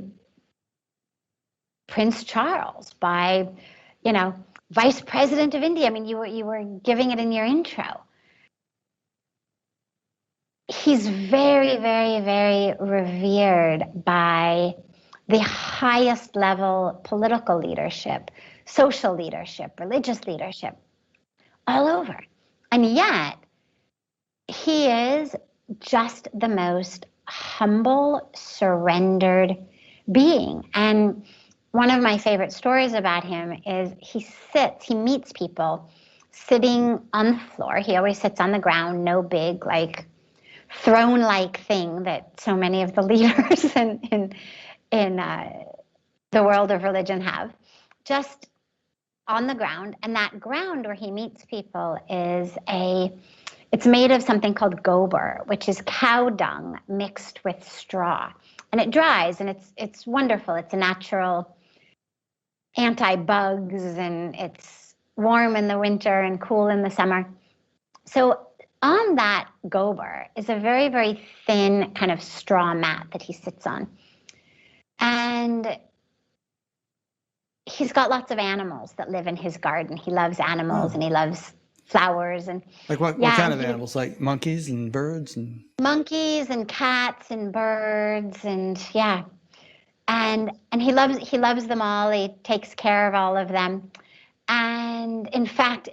Prince Charles, by, Vice President of India. I mean, you were giving it in your intro. He's very, very, very revered by the highest level political leadership, social leadership, religious leadership, all over. And yet, he is just the most humble, surrendered being. And one of my favorite stories about him is he meets people sitting on the floor. He always sits on the ground, no big, throne-like thing that so many of the leaders in the world of religion have, just on the ground. And that ground where he meets people it's made of something called gobar, which is cow dung mixed with straw. And it dries, and it's wonderful. It's a natural anti-bugs, and it's warm in the winter and cool in the summer. So on that gobar is a very, very thin kind of straw mat that he sits on. And he's got lots of animals that live in his garden. He loves animals and he loves flowers. And like what kind of animals? Like monkeys and birds? Monkeys and cats and birds and And he loves them all. He takes care of all of them. And in fact,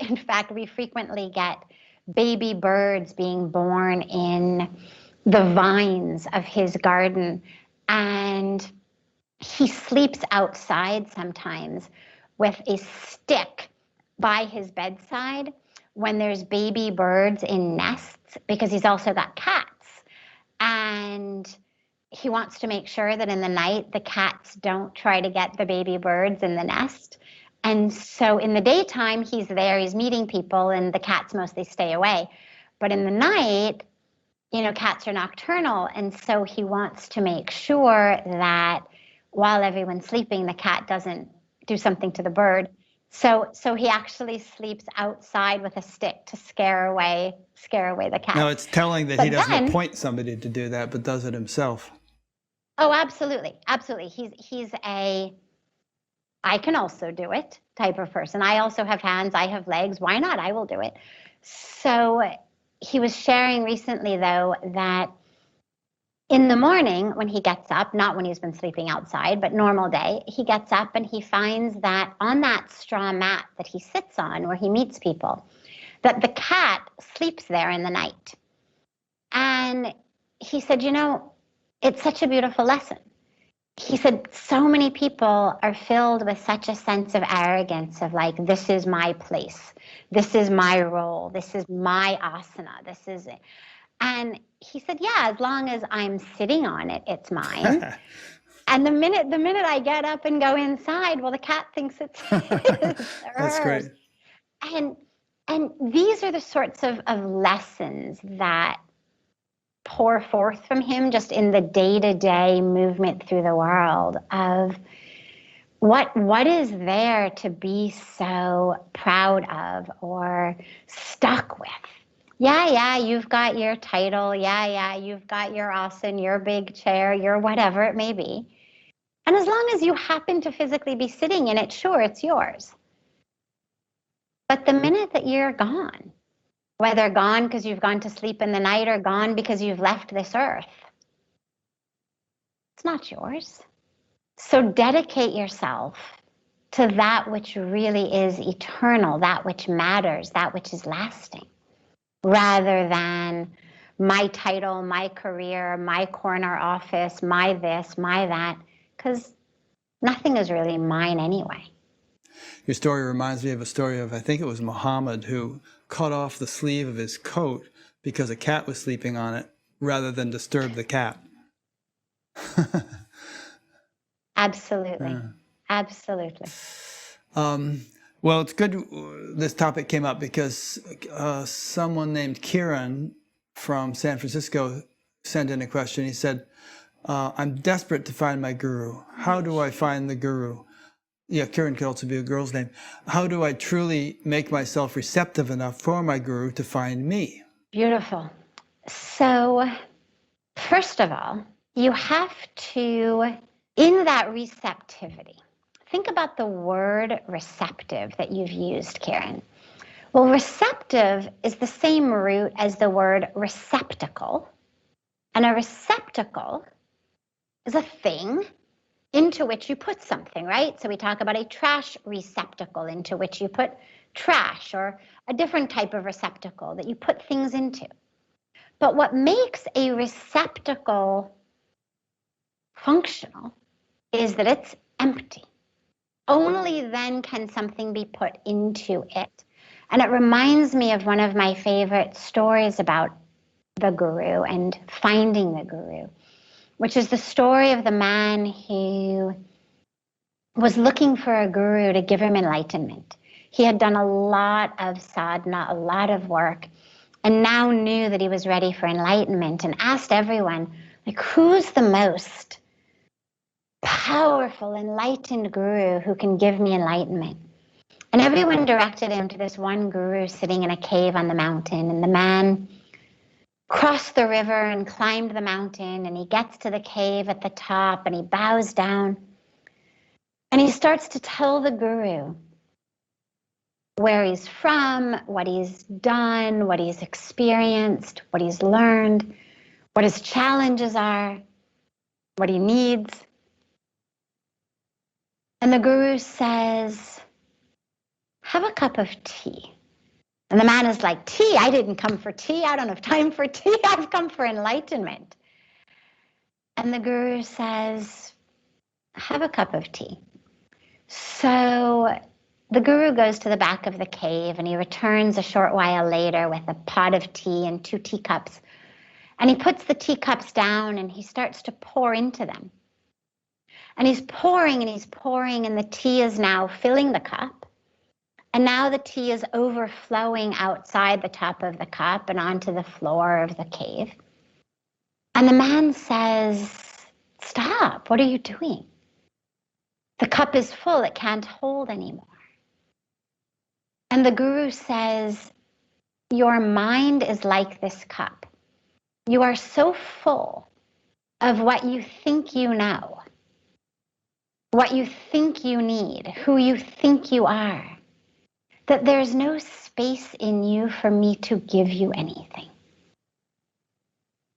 we frequently get baby birds being born in the vines of his garden. And he sleeps outside sometimes with a stick by his bedside when there's baby birds in nests, because he's also got cats. And he wants to make sure that in the night the cats don't try to get the baby birds in the nest. And so in the daytime, he's there, he's meeting people, and the cats mostly stay away. But in the night, cats are nocturnal. And so he wants to make sure that while everyone's sleeping, the cat doesn't do something to the bird. So he actually sleeps outside with a stick to scare away the cat. Now, it's telling that he doesn't appoint somebody to do that, but does it himself. Oh, absolutely. Absolutely. He's I can also do it type of person. I also have hands, I have legs. Why not? I will do it. So he was sharing recently, though, that in the morning when he gets up, not when he's been sleeping outside, but normal day, he gets up and he finds that on that straw mat that he sits on where he meets people, that the cat sleeps there in the night. And he said, it's such a beautiful lesson. He said, so many people are filled with such a sense of arrogance of this is my place. This is my role. This is my asana. This is it. And he said, as long as I'm sitting on it, it's mine. And the minute I get up and go inside, well, the cat thinks it's hers. That's great. And these are the sorts of lessons that pour forth from him just in the day-to-day movement through the world of what is there to be so proud of or stuck with. Yeah, you've got your title. Yeah, you've got your Austin, your big chair, your whatever it may be. And as long as you happen to physically be sitting in it, sure, it's yours. But the minute that you're gone, whether gone because you've gone to sleep in the night or gone because you've left this earth, it's not yours. So dedicate yourself to that which really is eternal, that which matters, that which is lasting, rather than my title, my career, my corner office, my this, my that, because nothing is really mine anyway. Your story reminds me of a story of, I think it was Muhammad, who cut off the sleeve of his coat because a cat was sleeping on it rather than disturb the cat. Absolutely. Yeah. Absolutely. Well, it's good this topic came up because someone named Kieran from San Francisco sent in a question. He said, I'm desperate to find my guru. How do I find the guru? Yeah, Kieran could also be a girl's name. How do I truly make myself receptive enough for my guru to find me? Beautiful. So, first of all, you have to, in that receptivity, think about the word receptive that you've used, Karen. Well, receptive is the same root as the word receptacle. And a receptacle is a thing into which you put something, right? So we talk about a trash receptacle into which you put trash, or a different type of receptacle that you put things into. But what makes a receptacle functional is that it's empty. Only then can something be put into it. And it reminds me of one of my favorite stories about the guru and finding the guru, which is the story of the man who was looking for a guru to give him enlightenment. He had done a lot of sadhana, a lot of work, and now knew that he was ready for enlightenment, and asked everyone, like, who's the most powerful, enlightened guru who can give me enlightenment? And everyone directed him to this one guru sitting in a cave on the mountain. And the man crossed the river and climbed the mountain, and he gets to the cave at the top and he bows down and he starts to tell the guru where he's from, what he's done, what he's experienced, what he's learned, what his challenges are, what he needs. And the guru says, have a cup of tea. And the man is like, tea? I didn't come for tea. I don't have time for tea. I've come for enlightenment. And the guru says, have a cup of tea. So the guru goes to the back of the cave and he returns a short while later with a pot of tea and 2 teacups. And he puts the teacups down and he starts to pour into them. And he's pouring and the tea is now filling the cup. And now the tea is overflowing outside the top of the cup and onto the floor of the cave. And the man says, stop, what are you doing? The cup is full, it can't hold anymore. And the guru says, your mind is like this cup. You are so full of what you think you know, what you think you need, who you think you are, that there's no space in you for me to give you anything.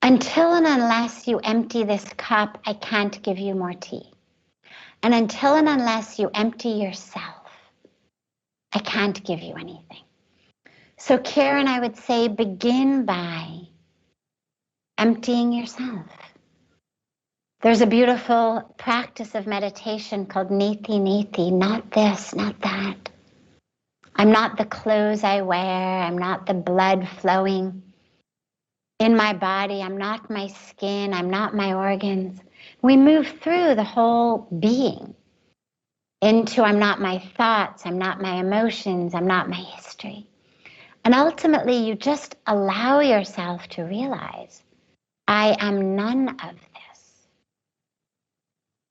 Until and unless you empty this cup, I can't give you more tea. And until and unless you empty yourself, I can't give you anything. So Karen, I would say begin by emptying yourself. There's a beautiful practice of meditation called Neti Neti, not this, not that. I'm not the clothes I wear. I'm not the blood flowing in my body. I'm not my skin. I'm not my organs. We move through the whole being into I'm not my thoughts. I'm not my emotions. I'm not my history. And ultimately, you just allow yourself to realize I am none of this.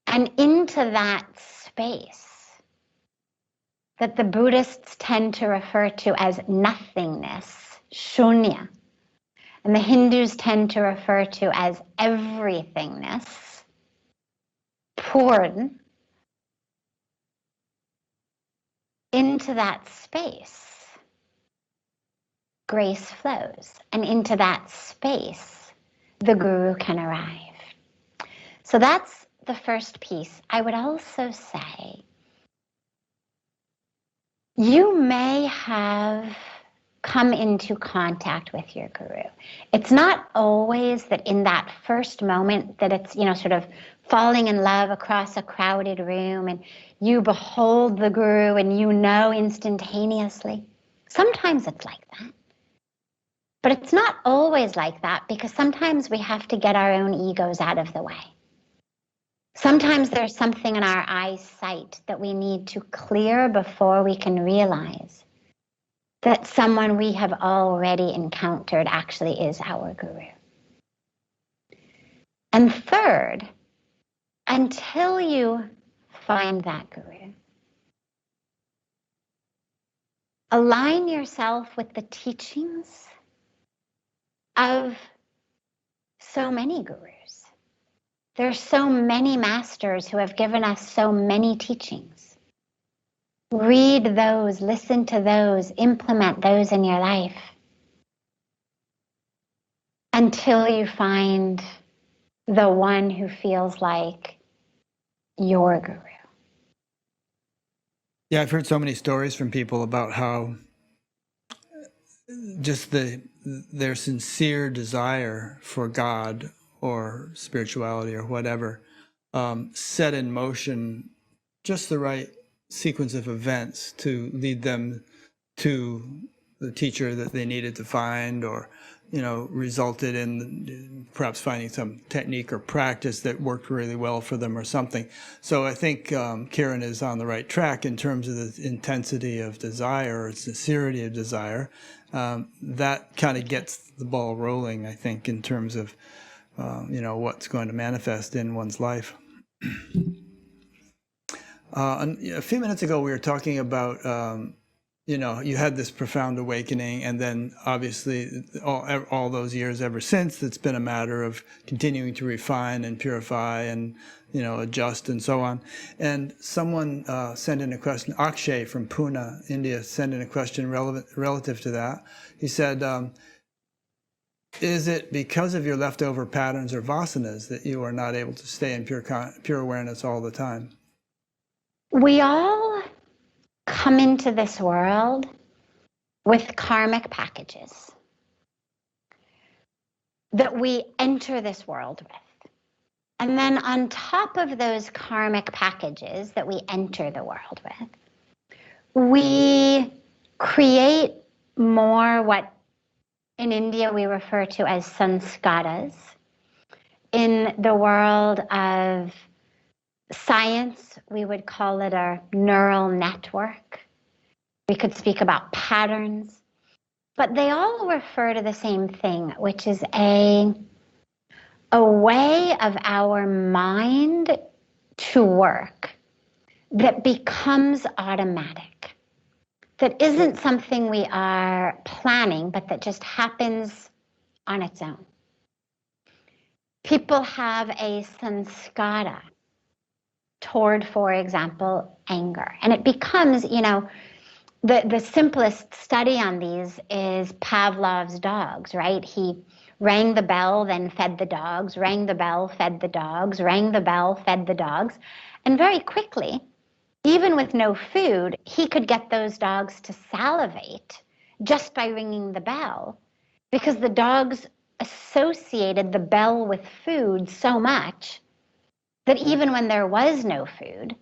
And into that space that the Buddhists tend to refer to as nothingness, shunya, and the Hindus tend to refer to as everythingness, purn, into that space, grace flows. And into that space, the Guru can arrive. So that's the first piece. I would also say, you may have come into contact with your Guru. It's not always that in that first moment that it's, sort of falling in love across a crowded room and you behold the Guru and you know instantaneously. Sometimes it's like that. But it's not always like that, because sometimes we have to get our own egos out of the way. Sometimes there's something in our eyesight that we need to clear before we can realize that someone we have already encountered actually is our Guru. And third, until you find that Guru, align yourself with the teachings of so many gurus. There are so many masters who have given us so many teachings. Read those, listen to those, implement those in your life until you find the one who feels like your Guru. Yeah, I've heard so many stories from people about how just their sincere desire for God or spirituality or whatever set in motion just the right sequence of events to lead them to the teacher that they needed to find, or resulted in perhaps finding some technique or practice that worked really well for them or something. So I think Karen is on the right track in terms of the intensity of desire or sincerity of desire. That kind of gets the ball rolling, I think, in terms of what's going to manifest in one's life. A few minutes ago, we were talking about you had this profound awakening, and then obviously all those years ever since, it's been a matter of continuing to refine and purify and adjust and so on. And someone sent in a question, Akshay from Pune, India, sent in a question relative to that. He said, is it because of your leftover patterns or vasanas that you are not able to stay in pure awareness all the time? We all come into this world with karmic packages that we enter this world with. And then on top of those karmic packages that we enter the world with, we create more what in India we refer to as sanskaras. In the world of science, we would call it a neural network. We could speak about patterns, but they all refer to the same thing, which is a way of our mind to work that becomes automatic, that isn't something we are planning, but that just happens on its own. People have a sanskara toward, for example, anger. And it becomes, the simplest study on these is Pavlov's dogs, right? He rang the bell, then fed the dogs, rang the bell, fed the dogs, rang the bell, fed the dogs. And very quickly, even with no food, he could get those dogs to salivate just by ringing the bell, because the dogs associated the bell with food so much that even when there was no food,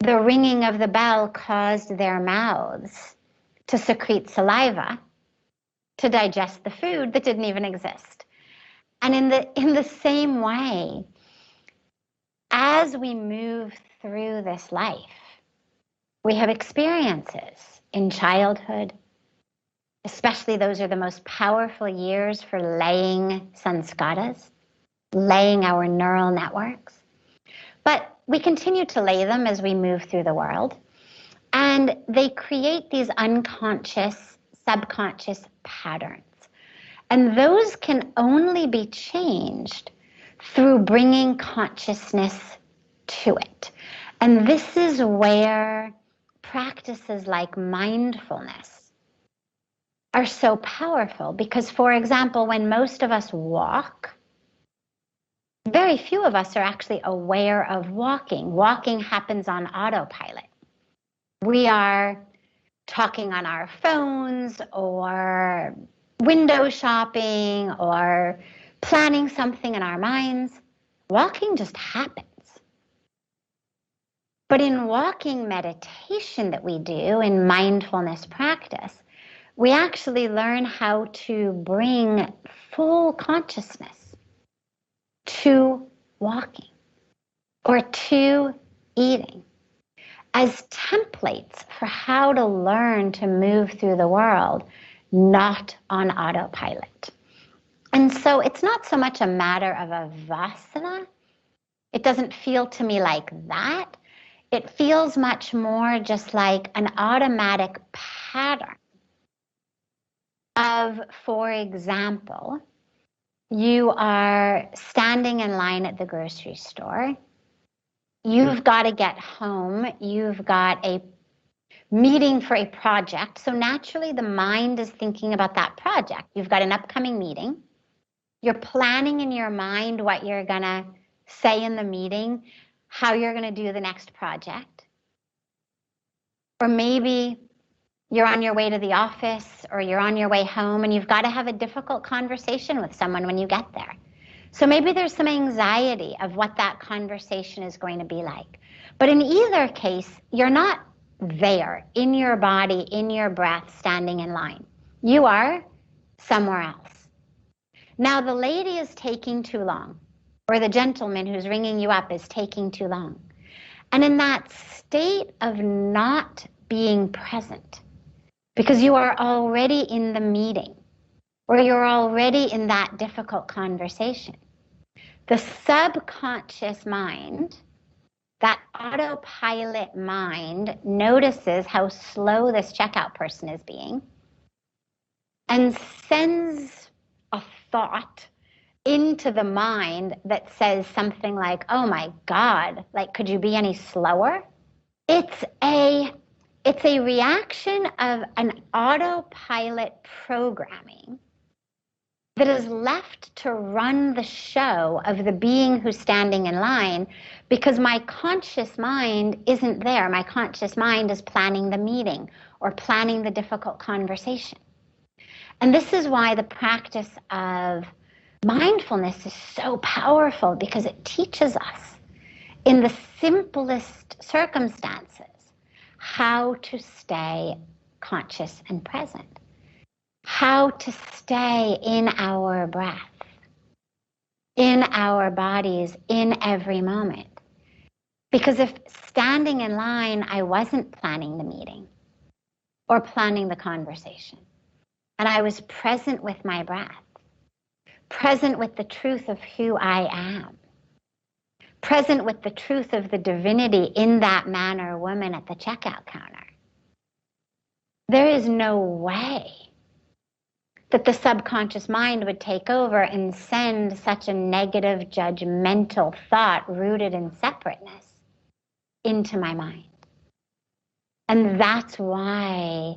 the ringing of the bell caused their mouths to secrete saliva to digest the food that didn't even exist. And in the same way, as we move through this life, we have experiences in childhood. Especially those are the most powerful years for laying sanskaras. laying our neural networks. But we continue to lay them as we move through the world. And they create these unconscious, subconscious patterns. And those can only be changed through bringing consciousness to it. And this is where practices like mindfulness are so powerful. Because, for example, when most of us walk, very few of us are actually aware of walking. Walking happens on autopilot. We are talking on our phones or window shopping or planning something in our minds. Walking just happens. But in walking meditation that we do, in mindfulness practice, we actually learn how to bring full consciousness to walking or to eating as templates for how to learn to move through the world, not on autopilot. And so it's not so much a matter of a vasana. It doesn't feel to me like that. It feels much more just like an automatic pattern of, for example, you are standing in line at the grocery store. You've got to get home. You've got a meeting for a project. So naturally, the mind is thinking about that project. You've got an upcoming meeting. You're planning in your mind what you're going to say in the meeting, how you're going to do the next project. Or maybe you're on your way to the office or you're on your way home and you've got to have a difficult conversation with someone when you get there. So maybe there's some anxiety of what that conversation is going to be like. But in either case, you're not there in your body, in your breath, standing in line. You are somewhere else. Now the lady is taking too long, or the gentleman who's ringing you up is taking too long. And in that state of not being present, because you are already in the meeting, or you're already in that difficult conversation, the subconscious mind, that autopilot mind, notices how slow this checkout person is being and sends a thought into the mind that says something like, oh my God, like, could you be any slower? It's a reaction of an autopilot programming that is left to run the show of the being who's standing in line, because my conscious mind isn't there. My conscious mind is planning the meeting or planning the difficult conversation. And this is why the practice of mindfulness is so powerful, because it teaches us in the simplest circumstances how to stay conscious and present, how to stay in our breath, in our bodies, in every moment. Because if standing in line, I wasn't planning the meeting or planning the conversation, and I was present with my breath, present with the truth of who I am, present with the truth of the divinity in that man or woman at the checkout counter, there is no way that the subconscious mind would take over and send such a negative, judgmental thought rooted in separateness into my mind. And that's why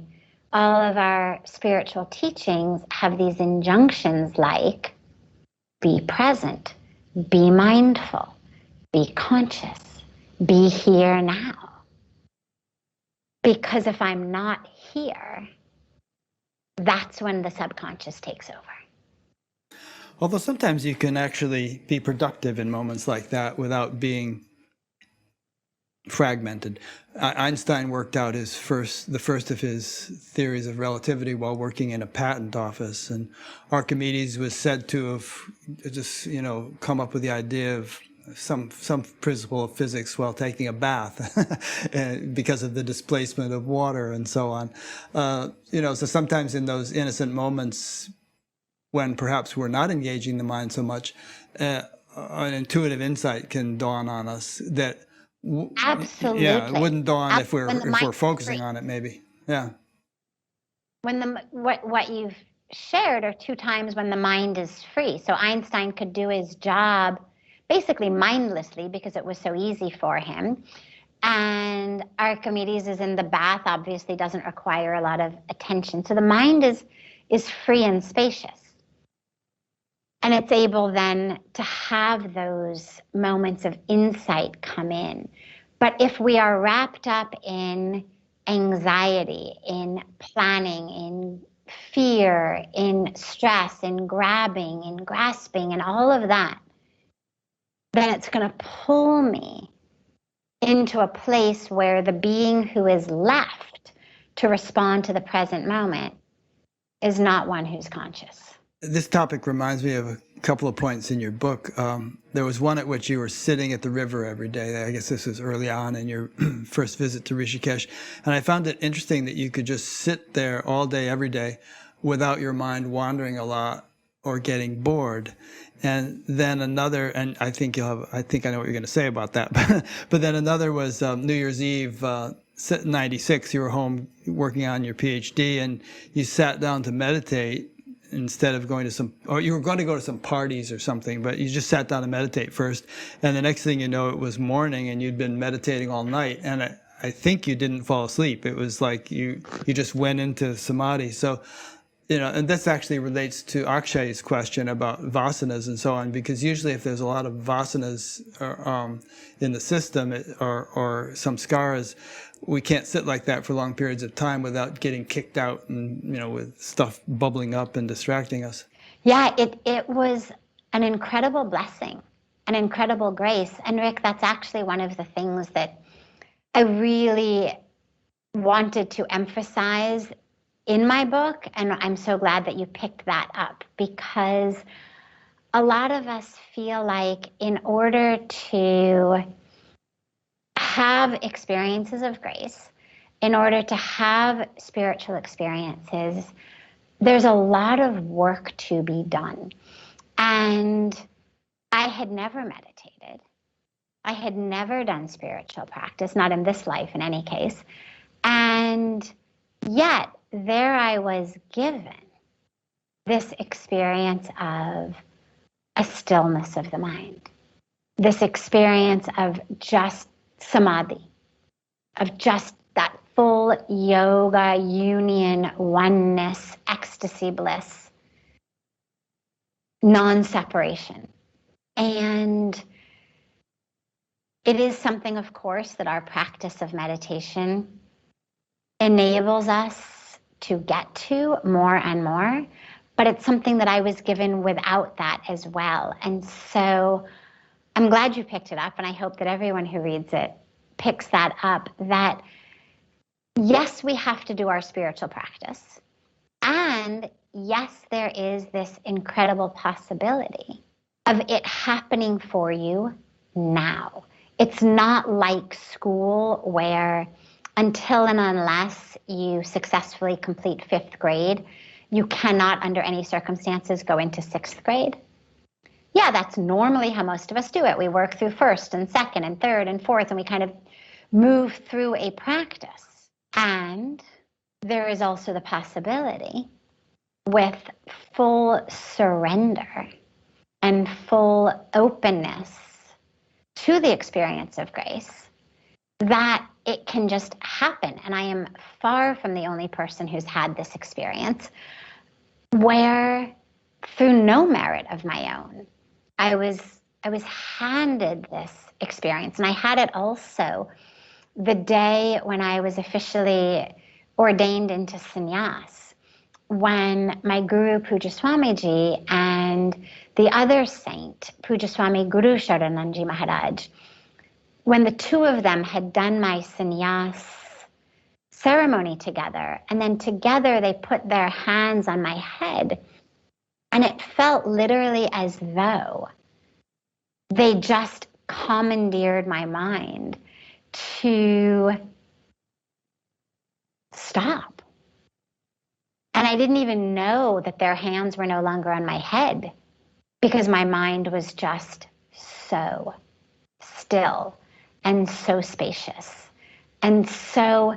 all of our spiritual teachings have these injunctions like, be present, be mindful, be conscious, be here now. Because if I'm not here, that's when the subconscious takes over. Although sometimes you can actually be productive in moments like that without being fragmented. Einstein worked out the first of his theories of relativity while working in a patent office, and Archimedes was said to have just, come up with the idea of some principle of physics while taking a bath because of the displacement of water and so on. So sometimes in those innocent moments when perhaps we're not engaging the mind so much, an intuitive insight can dawn on us that, Absolutely. yeah, it wouldn't dawn if When the mind we're is focusing free. on it, maybe. Yeah. When what you've shared are two times when the mind is free. So Einstein could do his job basically mindlessly because it was so easy for him. And Archimedes is in the bath, obviously doesn't require a lot of attention. So the mind is free and spacious. And it's able then to have those moments of insight come in. But if we are wrapped up in anxiety, in planning, in fear, in stress, in grabbing, in grasping, and all of that, then it's going to pull me into a place where the being who is left to respond to the present moment is not one who's conscious. This topic reminds me of a couple of points in your book. There was one at which you were sitting at the river every day. I guess this was early on in your first visit to Rishikesh. And I found it interesting that you could just sit there all day, every day, without your mind wandering a lot or getting bored. And then another, and I think I know what you're going to say about that. But then another was New Year's Eve, 96. You were home working on your PhD and you sat down to meditate instead of going to or you were going to go to some parties or something, but you just sat down to meditate first. And the next thing you know, it was morning and you'd been meditating all night. And I think you didn't fall asleep. It was like you just went into samadhi. So, and this actually relates to Akshay's question about vasanas and so on, because usually if there's a lot of vasanas in the system or samskaras, we can't sit like that for long periods of time without getting kicked out and, with stuff bubbling up and distracting us. Yeah, it was an incredible blessing, an incredible grace. And Rick, that's actually one of the things that I really wanted to emphasize in my book. And I'm so glad that you picked that up, because a lot of us feel like in order to have experiences of grace, in order to have spiritual experiences, there's a lot of work to be done. And I had never meditated. I had never done spiritual practice, not in this life in any case. And yet there I was given this experience of a stillness of the mind, this experience of just samadhi, of just that full yoga union, oneness, ecstasy, bliss, non-separation. And it is something, of course, that our practice of meditation enables us to get to more and more, but it's something that I was given without that as well. And so I'm glad you picked it up, and I hope that everyone who reads it picks that up, that yes, we have to do our spiritual practice, and yes, there is this incredible possibility of it happening for you now. It's not like school where until and unless you successfully complete 5th grade, you cannot under any circumstances go into 6th grade. Yeah, that's normally how most of us do it. We work through 1st and 2nd and 3rd and 4th, and we kind of move through a practice. And there is also the possibility with full surrender and full openness to the experience of grace that it can just happen. And I am far from the only person who's had this experience where, through no merit of my own, I was handed this experience. And I had it also the day when I was officially ordained into sannyas, when my guru Puja Swamiji and the other saint, Puja Swami Guru Sharananji Maharaj, when the two of them had done my sannyas ceremony together, and then together they put their hands on my head, and it felt literally as though they just commandeered my mind to stop. And I didn't even know that their hands were no longer on my head, because my mind was just so still and so spacious and so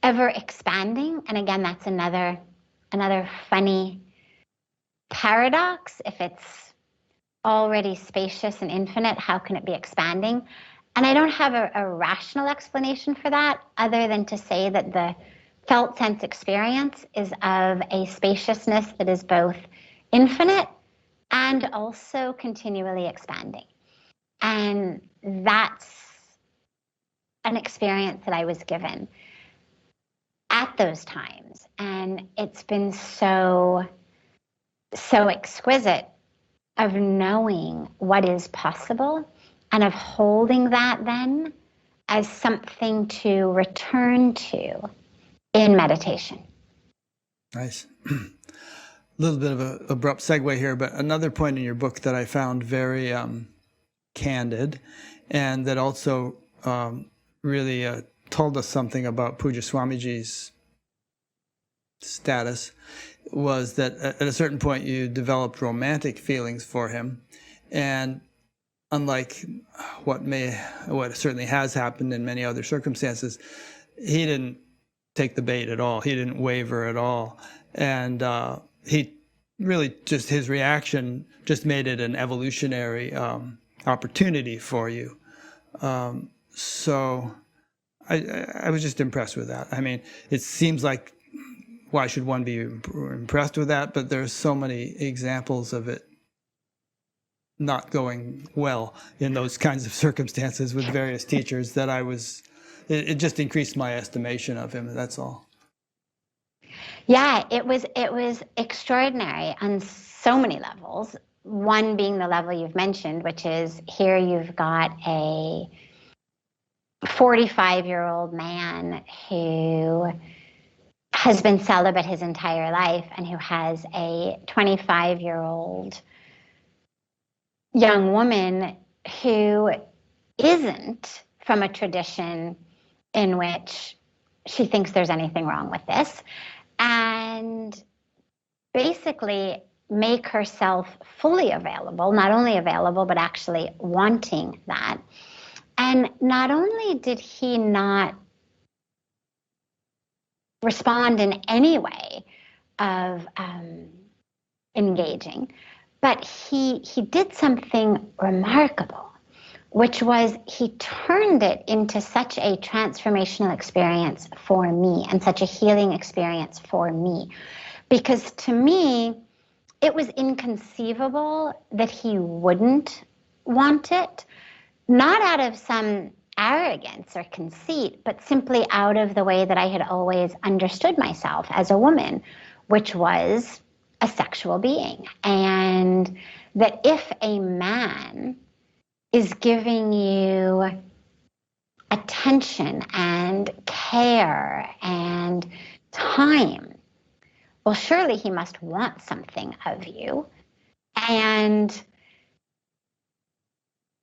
ever expanding. And again, that's another funny paradox. If it's already spacious and infinite, how can it be expanding? And I don't have a rational explanation for that, other than to say that the felt sense experience is of a spaciousness that is both infinite and also continually expanding. And that's an experience that I was given at those times. And it's been so exquisite of knowing what is possible and of holding that then as something to return to in meditation. Nice. A little bit of an abrupt segue here, but another point in your book that I found very candid, and that also really told us something about Pujya Swamiji's status, was that at a certain point you developed romantic feelings for him, and unlike what certainly has happened in many other circumstances, he didn't take the bait at all. He didn't waver at all, and he really just, his reaction just made it an evolutionary opportunity for you. So I was just impressed with that. I mean, it seems like, why should one be impressed with that? But there's so many examples of it not going well in those kinds of circumstances with various teachers that it just increased my estimation of him. That's all. Yeah, it was extraordinary on so many levels. One being the level you've mentioned, which is here you've got a 45-year-old man who has been celibate his entire life and who has a 25-year-old young woman who isn't from a tradition in which she thinks there's anything wrong with this, and basically make herself fully available, not only available, but actually wanting that. And not only did he not respond in any way of engaging, but he did something remarkable, which was he turned it into such a transformational experience for me and such a healing experience for me. Because to me, it was inconceivable that he wouldn't want it, not out of some arrogance or conceit, but simply out of the way that I had always understood myself as a woman, which was a sexual being. And that if a man is giving you attention and care and time, well, surely he must want something of you. And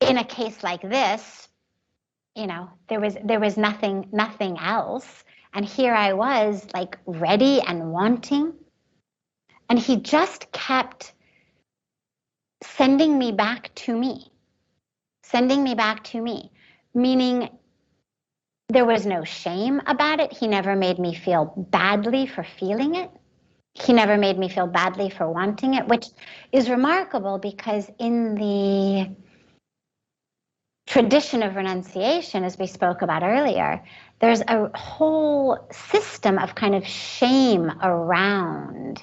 in a case like this, you know, there was nothing else. And here I was, like, ready and wanting. And he just kept sending me back to me, meaning there was no shame about it. He never made me feel badly for feeling it. He never made me feel badly for wanting it, which is remarkable because in the tradition of renunciation, as we spoke about earlier, there's a whole system of kind of shame around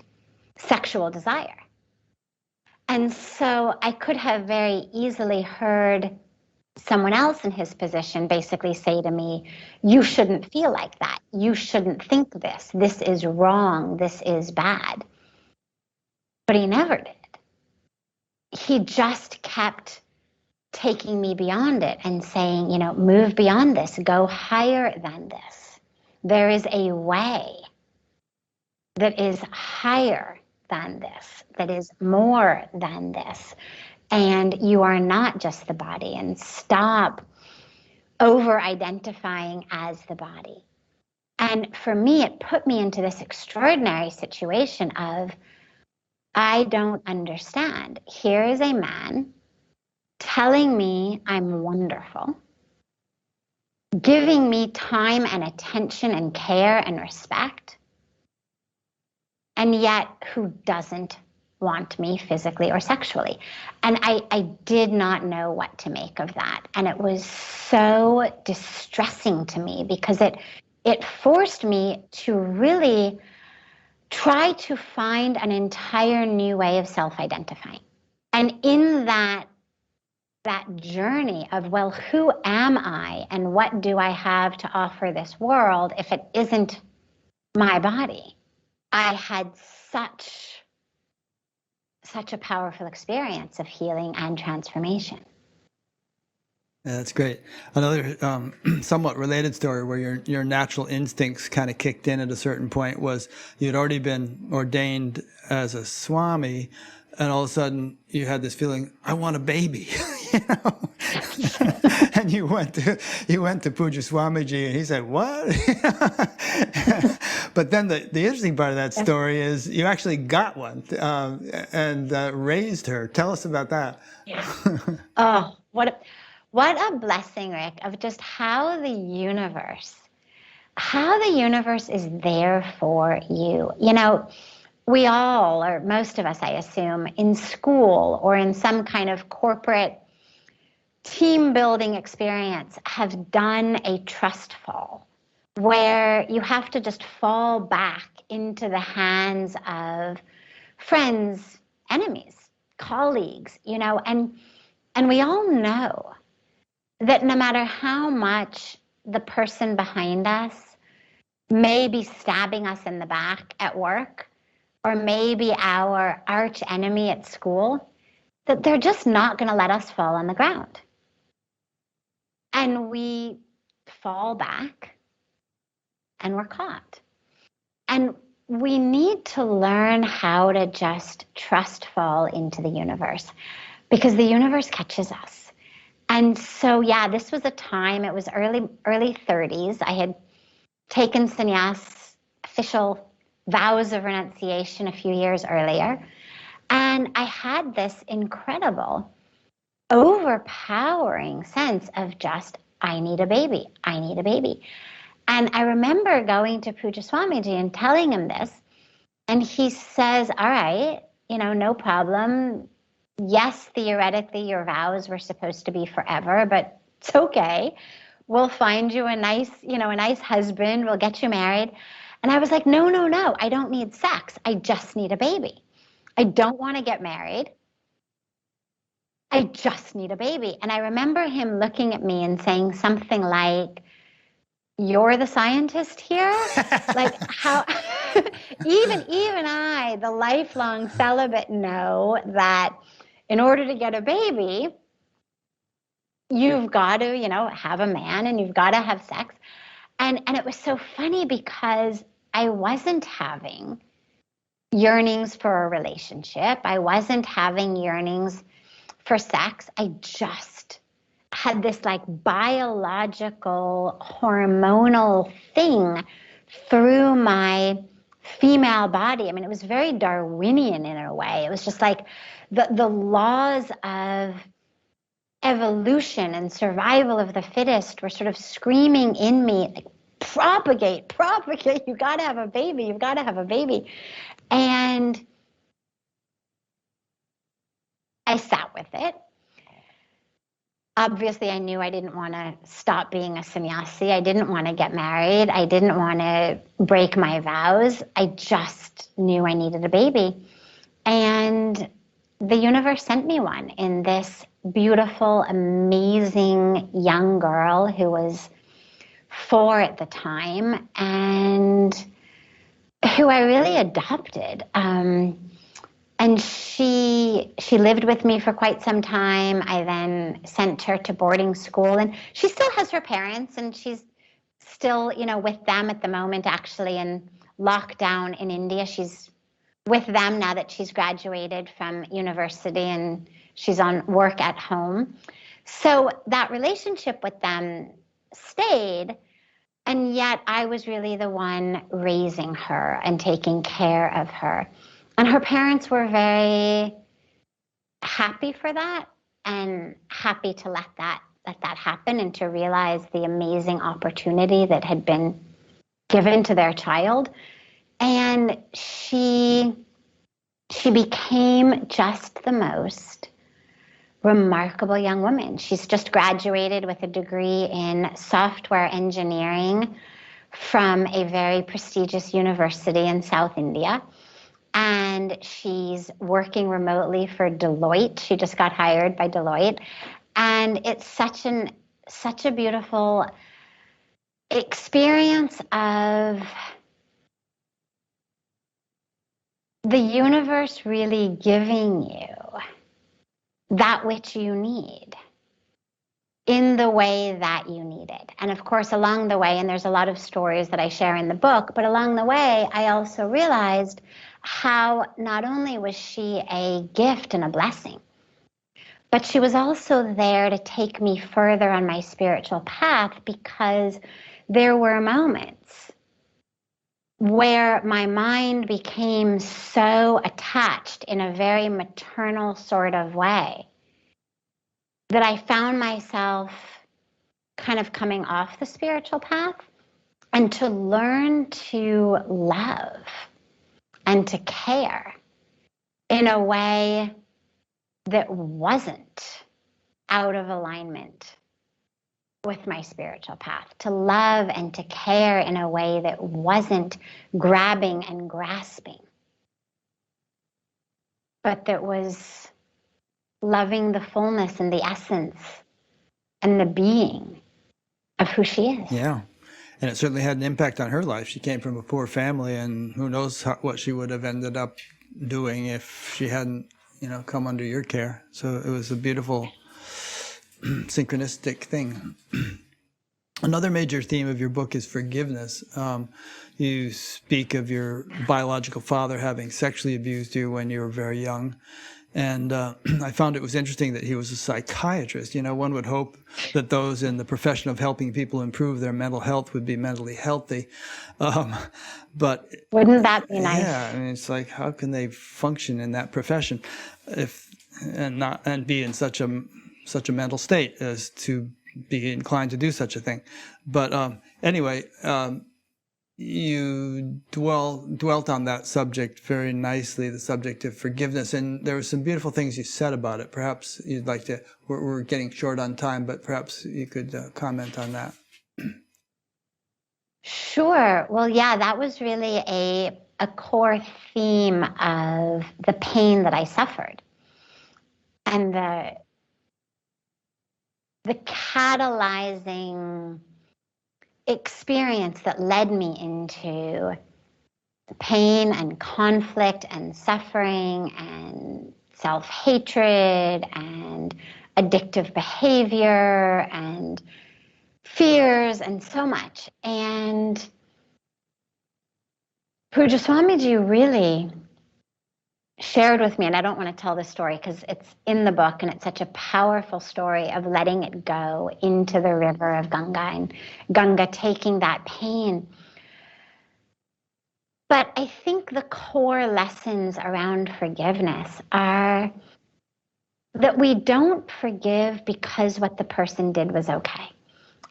sexual desire. And so I could have very easily heard someone else in his position basically say to me, you shouldn't feel like that. You shouldn't think this. This is wrong. This is bad. But he never did. He just kept taking me beyond it and saying, you know, move beyond this, go higher than this. There is a way that is higher than this, that is more than this. And you are not just the body, and stop over-identifying as the body. And for me, it put me into this extraordinary situation of, I don't understand. Here is a man telling me I'm wonderful, giving me time and attention and care and respect, and yet who doesn't want me physically or sexually. And I did not know what to make of that. And it was so distressing to me because it forced me to really try to find an entire new way of self-identifying. And in that journey of, well, who am I and what do I have to offer this world if it isn't my body? I had such a powerful experience of healing and transformation. Yeah, that's great. Another somewhat related story where your natural instincts kind of kicked in at a certain point was you'd already been ordained as a Swami, and all of a sudden you had this feeling, I want a baby, you know? And you went to Puja Swamiji, and he said, what? But then the interesting part of that story is you actually got one and raised her. Tell us about that. Yeah. Oh, what a blessing, Rick, of just how the universe is there for you. You know, we all, or most of us, I assume, in school or in some kind of corporate team building experience have done a trust fall where you have to just fall back into the hands of friends, enemies, colleagues, you know, and we all know that no matter how much the person behind us may be stabbing us in the back at work, or maybe our arch enemy at school, that they're just not going to let us fall on the ground. And we fall back and we're caught. And we need to learn how to just trust fall into the universe, because the universe catches us. And so, yeah, this was a time, it was early 30s. I had taken sannyas, official vows of renunciation a few years earlier. And I had this incredible, overpowering sense of just, I need a baby, I need a baby. And I remember going to Puja Swamiji and telling him this. And he says, all right, you know, no problem. Yes, theoretically, your vows were supposed to be forever, but it's okay. We'll find you a nice husband. We'll get you married. And I was like, no, I don't need sex. I just need a baby. I don't want to get married. I just need a baby. And I remember him looking at me and saying something like, you're the scientist here? Like, how? even I, the lifelong celibate, know that in order to get a baby, you've got to, you know, have a man and you've got to have sex. And it was so funny because I wasn't having yearnings for a relationship. I wasn't having yearnings for sex. I just had this like biological hormonal thing through my female body. I mean, it was very Darwinian in a way. It was just like the laws of evolution and survival of the fittest were sort of screaming in me, like, propagate, you got to have a baby, you've got to have a baby. And I sat with it. Obviously, I knew I didn't want to stop being a sannyasi. I didn't want to get married. I didn't want to break my vows. I just knew I needed a baby. And the universe sent me one in this beautiful, amazing young girl who was 4 at the time and who I really adopted. And she lived with me for quite some time. I then sent her to boarding school, and she still has her parents, and she's still, you know, with them at the moment, actually in lockdown in India. She's with them now that she's graduated from university and she's on work at home. So that relationship with them stayed, and yet I was really the one raising her and taking care of her. And her parents were very happy for that and happy to let that happen, and to realize the amazing opportunity that had been given to their child. And she became just the most remarkable young woman. She's just graduated with a degree in software engineering from a very prestigious university in South India. And she's working remotely for Deloitte. She just got hired by Deloitte. And it's such a beautiful experience of the universe really giving you that which you need in the way that you need it. And of course, along the way, and there's a lot of stories that I share in the book, but along the way, I also realized how not only was she a gift and a blessing, but she was also there to take me further on my spiritual path, because there were moments where my mind became so attached in a very maternal sort of way that I found myself kind of coming off the spiritual path, and to learn to love and to care in a way that wasn't out of alignment with my spiritual path, to love and to care in a way that wasn't grabbing and grasping, but that was loving the fullness and the essence and the being of who she is. Yeah. And it certainly had an impact on her life. She came from a poor family, and who knows what she would have ended up doing if she hadn't, come under your care. So it was a beautiful synchronistic thing. Another major theme of your book is forgiveness. You speak of your biological father having sexually abused you when you were very young. And I found it was interesting that he was a psychiatrist. One would hope that those in the profession of helping people improve their mental health would be mentally healthy. But wouldn't that be nice? Yeah, it's like, how can they function in that profession and be in such a mental state as to be inclined to do such a thing? But anyway, you dwelt on that subject very nicely, the subject of forgiveness, and there were some beautiful things you said about it. Perhaps you'd like to, we're getting short on time, but perhaps you could comment on that. Sure. Well, yeah, that was really a core theme of the pain that I suffered, and the catalyzing experience that led me into pain and conflict and suffering and self-hatred and addictive behavior and fears and so much. And Pooja Swamiji really shared with me, and I don't want to tell this story because it's in the book and it's such a powerful story of letting it go into the river of Ganga and Ganga taking that pain. But I think the core lessons around forgiveness are that we don't forgive because what the person did was okay.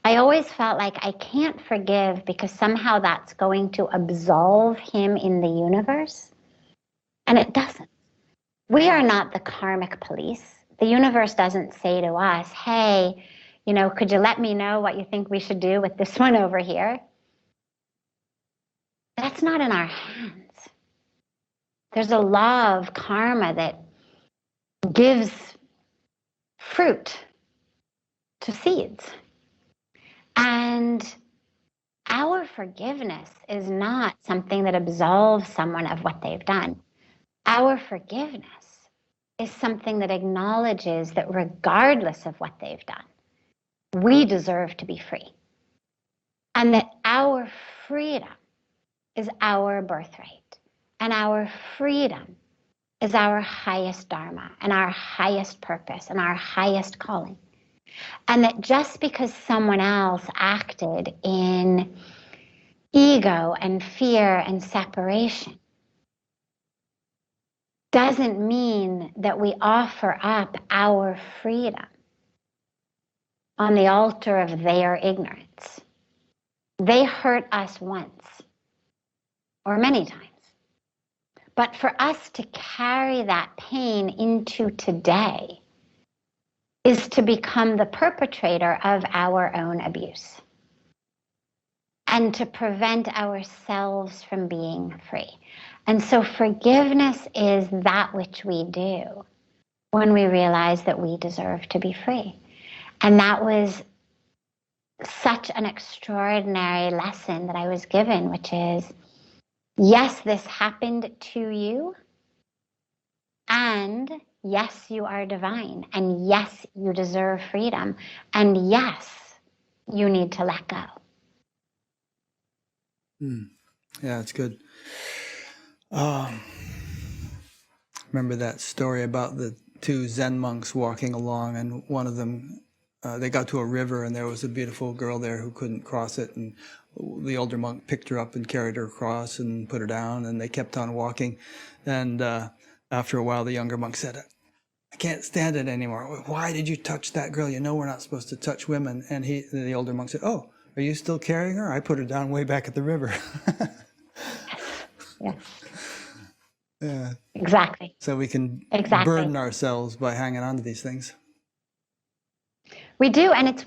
I always felt like I can't forgive because somehow that's going to absolve him in the universe. And it doesn't. We are not the karmic police. The universe doesn't say to us, hey, could you let me know what you think we should do with this one over here? That's not in our hands. There's a law of karma that gives fruit to seeds. And our forgiveness is not something that absolves someone of what they've done. Our forgiveness is something that acknowledges that regardless of what they've done, we deserve to be free. And that our freedom is our birthright. And our freedom is our highest dharma and our highest purpose and our highest calling. And that just because someone else acted in ego and fear and separation doesn't mean that we offer up our freedom on the altar of their ignorance. They hurt us once or many times. But for us to carry that pain into today is to become the perpetrator of our own abuse and to prevent ourselves from being free. And so forgiveness is that which we do when we realize that we deserve to be free. And that was such an extraordinary lesson that I was given, which is, yes, this happened to you, and yes, you are divine, and yes, you deserve freedom, and yes, you need to let go. Yeah, it's good. Remember that story about the two Zen monks walking along, and one of them, they got to a river, and there was a beautiful girl there who couldn't cross it, and the older monk picked her up and carried her across and put her down, and they kept on walking. And after a while, the younger monk said, I can't stand it anymore. Why did you touch that girl? You know we're not supposed to touch women. And the older monk said, oh, are you still carrying her? I put her down way back at the river. Yes. Yeah. Exactly. So we can burden ourselves by hanging on to these things. We do, and it's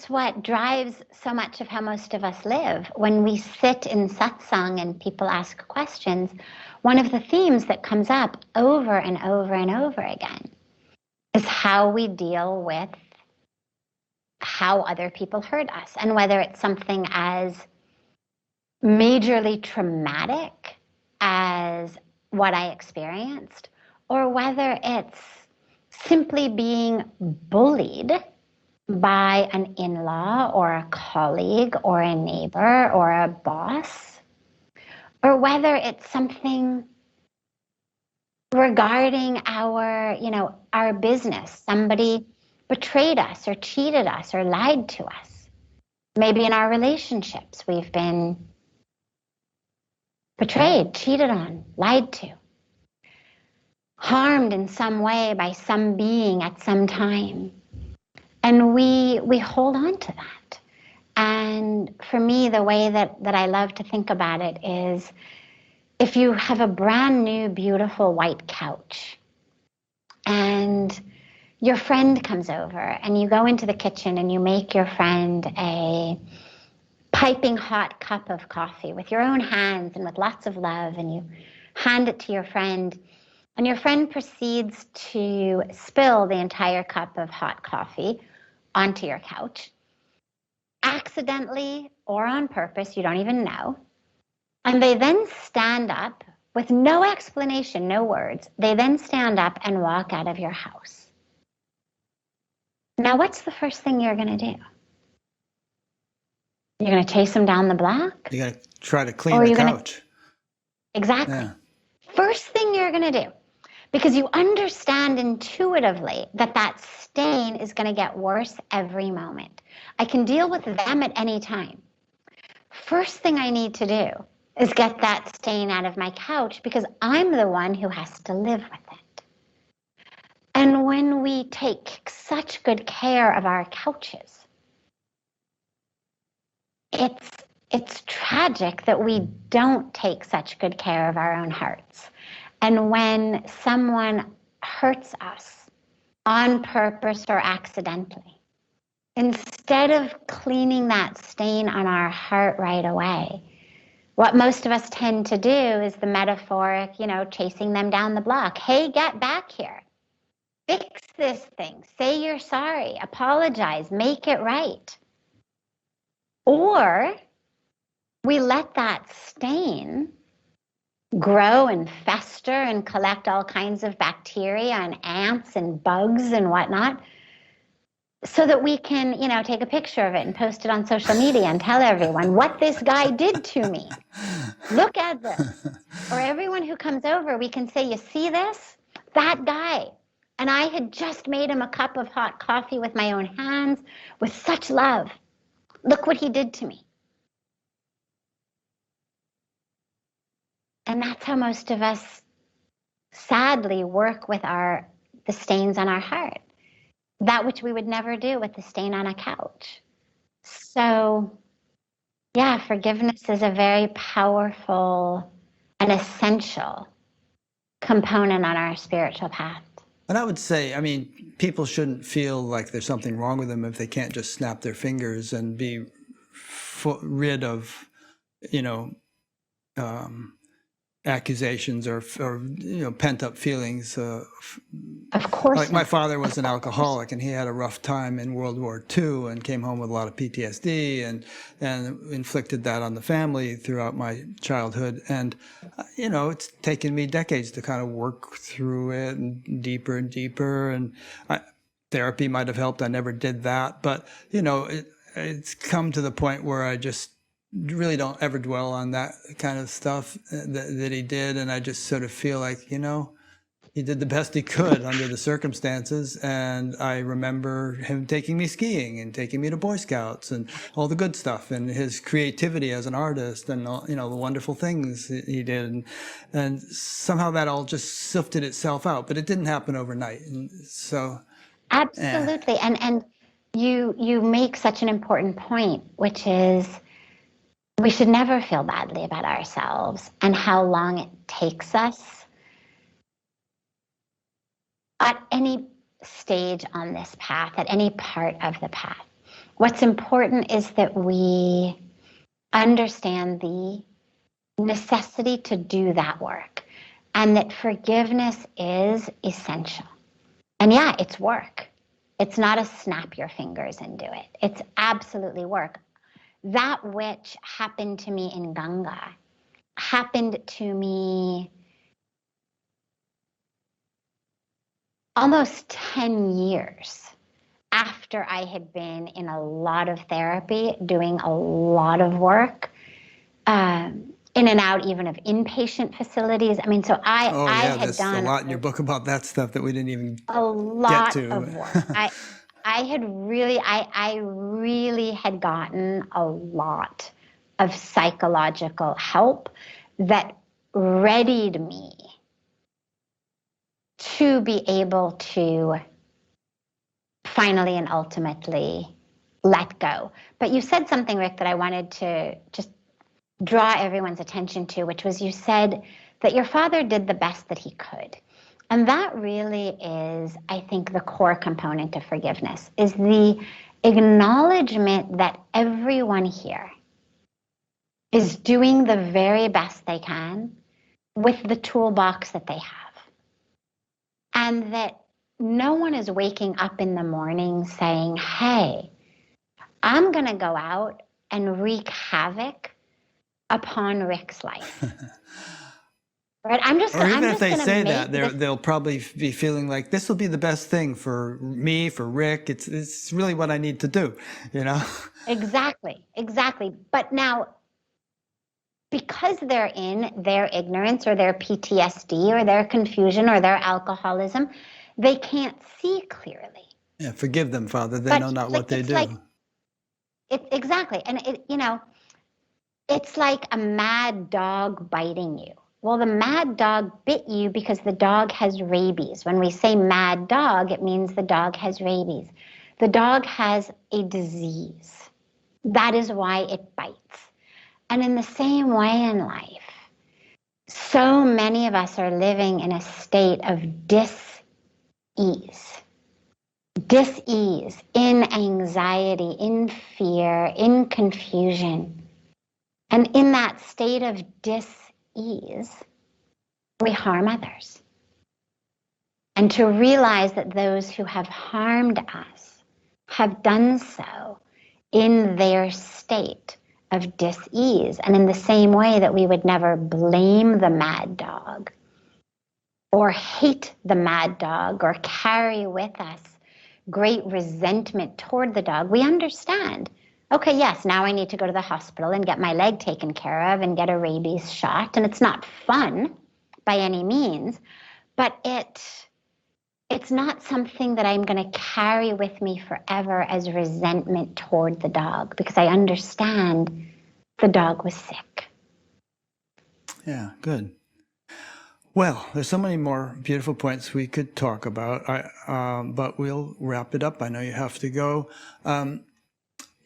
what drives so much of how most of us live. When we sit in satsang and people ask questions, one of the themes that comes up over and over and over again is how we deal with how other people hurt us, and whether it's something as majorly traumatic as what I experienced, or whether it's simply being bullied by an in-law or a colleague or a neighbor or a boss, or whether it's something regarding our business. Somebody betrayed us or cheated us or lied to us. Maybe in our relationships, we've been betrayed, cheated on, lied to, harmed in some way by some being at some time. And we hold on to that. And for me, the way that I love to think about it is, if you have a brand new, beautiful white couch and your friend comes over and you go into the kitchen and you make your friend a piping hot cup of coffee with your own hands and with lots of love, and you hand it to your friend, and your friend proceeds to spill the entire cup of hot coffee onto your couch, accidentally or on purpose, you don't even know. And they then stand up with no explanation, no words. They then stand up and walk out of your house. Now, what's the first thing you're going to do? You're going to chase them down the block? You're going to try to clean the couch. Exactly. Yeah. First thing you're going to do, because you understand intuitively that that stain is going to get worse every moment. I can deal with them at any time. First thing I need to do is get that stain out of my couch, because I'm the one who has to live with it. And when we take such good care of our couches, it's tragic that we don't take such good care of our own hearts. And when someone hurts us on purpose or accidentally, instead of cleaning that stain on our heart right away, what most of us tend to do is the metaphoric, chasing them down the block. Hey, get back here. Fix this thing. Say you're sorry. Apologize. Make it right. Or we let that stain grow and fester and collect all kinds of bacteria and ants and bugs and whatnot, so that we can, take a picture of it and post it on social media and tell everyone what this guy did to me. Look at this. Or everyone who comes over, we can say, you see this? That guy. And I had just made him a cup of hot coffee with my own hands, with such love. Look what he did to me. And that's how most of us sadly work with the stains on our heart, that which we would never do with the stain on a couch. So yeah, forgiveness is a very powerful and essential component on our spiritual path. And I would say, I mean, people shouldn't feel like there's something wrong with them if they can't just snap their fingers and be rid of, accusations or pent up feelings. Of course. Like my father was an alcoholic, and he had a rough time in World War II and came home with a lot of PTSD and inflicted that on the family throughout my childhood. And, it's taken me decades to kind of work through it and deeper. And therapy might have helped. I never did that. But, it's come to the point where I just really don't ever dwell on that kind of stuff that he did. And I just sort of feel like, he did the best he could under the circumstances. And I remember him taking me skiing and taking me to Boy Scouts and all the good stuff, and his creativity as an artist, and the wonderful things he did. And somehow that all just sifted itself out, but it didn't happen overnight. And so. Absolutely. And you make such an important point, which is we should never feel badly about ourselves and how long it takes us at any stage on this path, at any part of the path. What's important is that we understand the necessity to do that work, and that forgiveness is essential. And yeah, it's work. It's not a snap your fingers and do it. It's absolutely work. That which happened to me in Ganga happened to me almost 10 years after I had been in a lot of therapy, doing a lot of work, in and out even of inpatient facilities. I mean, so I had done a lot in your book about that stuff that we didn't even a lot get to. Of work. I really had gotten a lot of psychological help that readied me to be able to finally and ultimately let go. But you said something, Rick, that I wanted to just draw everyone's attention to, which was you said that your father did the best that he could. And that really is, I think, the core component of forgiveness, is the acknowledgement that everyone here is doing the very best they can with the toolbox that they have. And that no one is waking up in the morning saying, hey, I'm going to go out and wreak havoc upon Rick's life. Right? Or even if they say that, they'll probably be feeling like this will be the best thing for me, for Rick. It's really what I need to do, Exactly. But now, because they're in their ignorance or their PTSD or their confusion or their alcoholism, they can't see clearly. Yeah, forgive them, Father. They know not what they do. Exactly. And it's like a mad dog biting you. Well, the mad dog bit you because the dog has rabies. When we say mad dog, it means the dog has rabies. The dog has a disease. That is why it bites. And in the same way in life, so many of us are living in a state of dis-ease. Dis-ease, in anxiety, in fear, in confusion. And in that state of dis-ease, we harm others. And to realize that those who have harmed us have done so in their state of dis-ease. And in the same way that we would never blame the mad dog or hate the mad dog or carry with us great resentment toward the dog, we understand, okay, yes, now I need to go to the hospital and get my leg taken care of and get a rabies shot. And it's not fun by any means, but it's not something that I'm going to carry with me forever as resentment toward the dog, because I understand the dog was sick. Yeah, good. Well, there's so many more beautiful points we could talk about, but we'll wrap it up. I know you have to go. That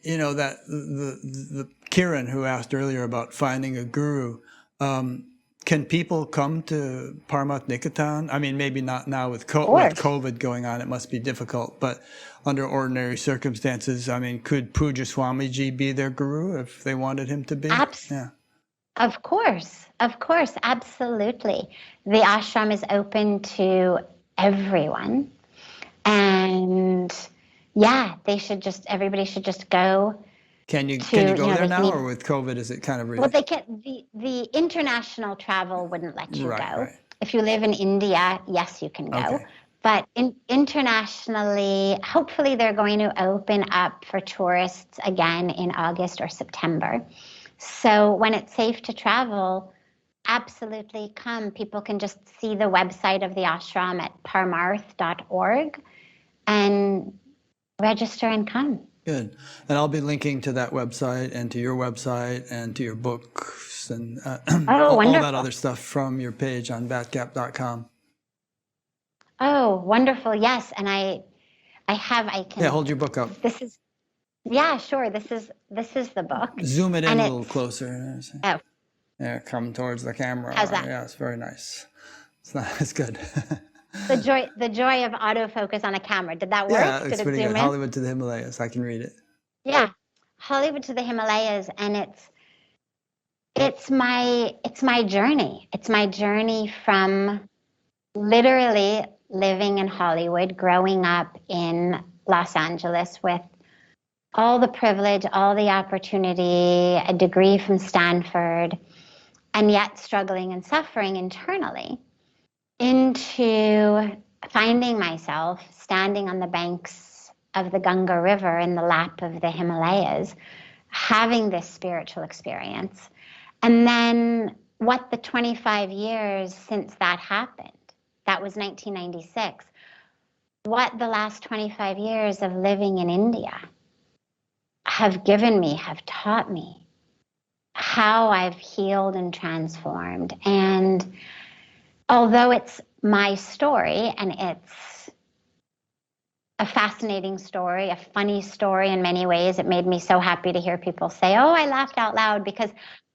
the Kiran who asked earlier about finding a guru, can people come to Paramath Nikatan? I mean, maybe not now with Of course. COVID going on, it must be difficult, but under ordinary circumstances, I mean, could Pujya Swamiji be their guru if they wanted him to be? Yeah. Of course, absolutely. The ashram is open to everyone. And yeah, everybody should just go. Can you go there now, or with COVID, is it kind of really? Well, they can, the international travel wouldn't let you go. Right. If you live in India, yes, you can go. Okay. But internationally, hopefully they're going to open up for tourists again in August or September. So when it's safe to travel, absolutely come. People can just see the website of the ashram at parmarth.org and register and come. Good. And I'll be linking to that website and to your website and to your books and all that other stuff from your page on batgap.com. Oh, wonderful. Yes. And I can. Yeah, hold your book up. Yeah, sure. This is the book. Zoom it in a little closer. Oh. Yeah, come towards the camera. How's that? Yeah, it's very nice. It's good. The joy of autofocus on a camera. Did that work? Yeah, it's pretty good. In? Hollywood to the Himalayas. I can read it. Yeah, Hollywood to the Himalayas, and it's my journey. It's my journey from literally living in Hollywood, growing up in Los Angeles with all the privilege, all the opportunity, a degree from Stanford, and yet struggling and suffering internally, into finding myself standing on the banks of the Ganga River in the lap of the Himalayas, having this spiritual experience. And then what the 25 years since that happened, that was 1996, what the last 25 years of living in India have given me, have taught me how I've healed and transformed. And although it's my story and it's a fascinating story, a funny story in many ways, it made me so happy to hear people say, oh, I laughed out loud, because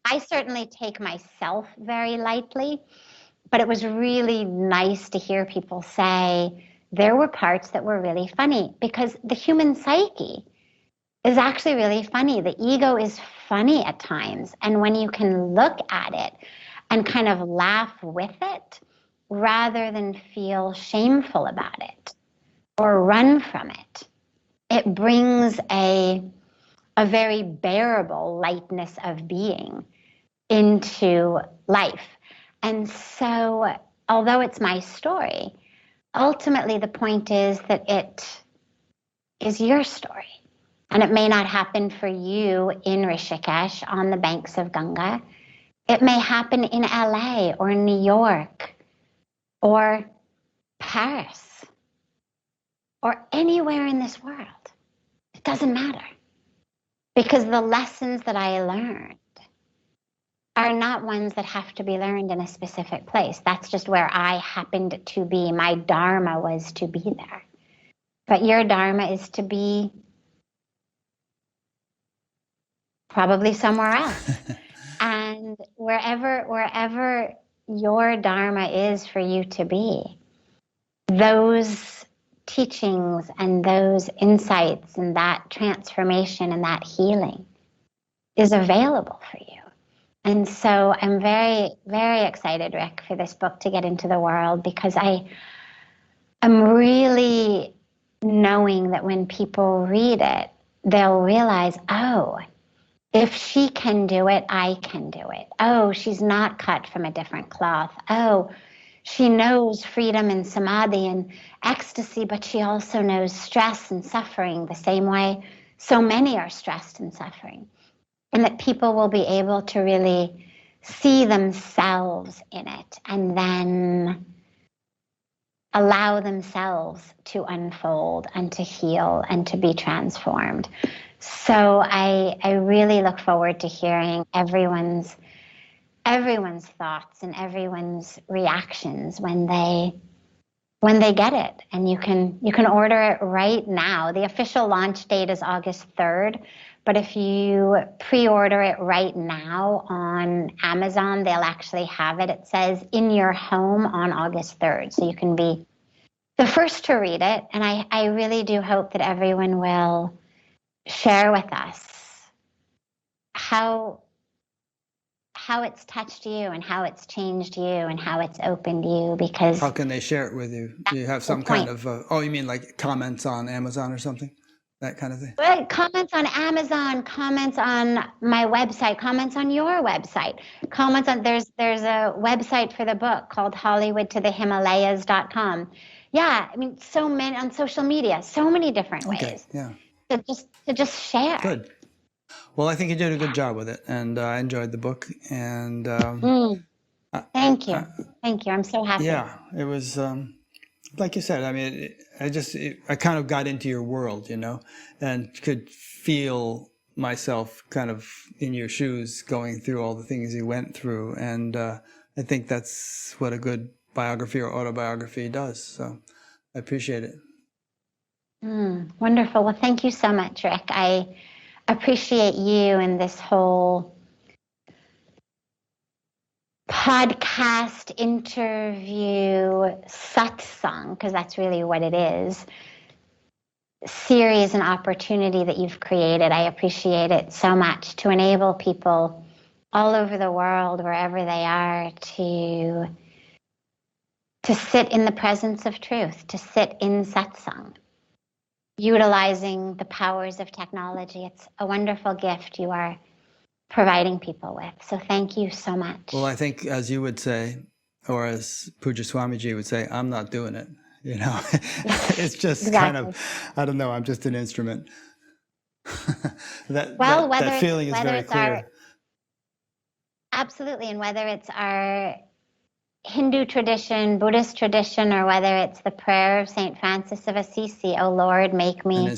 I certainly take myself very lightly, but it was really nice to hear people say there were parts that were really funny, because the human psyche is actually really funny. The ego is funny at times. And when you can look at it and kind of laugh with it, rather than feel shameful about it or run from it, it brings a very bearable lightness of being into life. And so, although it's my story, ultimately the point is that it is your story. And it may not happen for you in Rishikesh on the banks of Ganga. It may happen in LA or New York or Paris or anywhere in this world. It doesn't matter, because the lessons that I learned are not ones that have to be learned in a specific place. That's just where I happened to be. My dharma was to be there. But your dharma is to be probably somewhere else. And wherever your dharma is for you to be, those teachings and those insights and that transformation and that healing is available for you. And so I'm very, very excited, Rick, for this book to get into the world, because I'm really knowing that when people read it, they'll realize, oh, if she can do it, I can do it. Oh, she's not cut from a different cloth. Oh, she knows freedom and samadhi and ecstasy, but she also knows stress and suffering the same way so many are stressed and suffering. And that people will be able to really see themselves in it and then allow themselves to unfold and to heal and to be transformed. So I really look forward to hearing everyone's everyone's thoughts and everyone's reactions when they get it. And you can order it right now. The official launch date is August 3rd, but if you pre-order it right now on Amazon, they'll actually have it. It says in your home on August 3rd. So you can be the first to read it. And I really do hope that everyone will share with us how it's touched you and how it's changed you and how it's opened you, because How can they share it with you? Do you have some kind of, oh, you mean like comments on Amazon or something? That kind of thing? comments on Amazon, comments on my website, comments on your website, comments on, there's a website for the book called hollywoodtothehimalayas.com. Yeah, I mean, so many on social media, so many different ways. Yeah. To just share. Good. Well, I think you did a good job with it, and I enjoyed the book. And Thank you. Thank you. I'm so happy. yeah, it was like you said. I mean, I kind of got into your world, and could feel myself kind of in your shoes, going through all the things you went through. And I think that's what a good biography or autobiography does. So I appreciate it. Wonderful. Well, thank you so much, Rick. I appreciate you and this whole podcast interview satsang, because that's really what it is, series and opportunity that you've created. I appreciate it so much, to enable people all over the world, wherever they are, to sit in the presence of truth, to sit in satsang, utilizing the powers of technology. It's a wonderful gift you are providing people with. So thank you so much. Well, I think, as you would say, or as Pujya Swamiji would say, I'm not doing it. It's just kind of, I don't know, I'm just an instrument. that feeling is very clear. Absolutely. And whether it's our Hindu tradition, Buddhist tradition, or whether it's the prayer of St. Francis of Assisi, "Oh Lord, make me an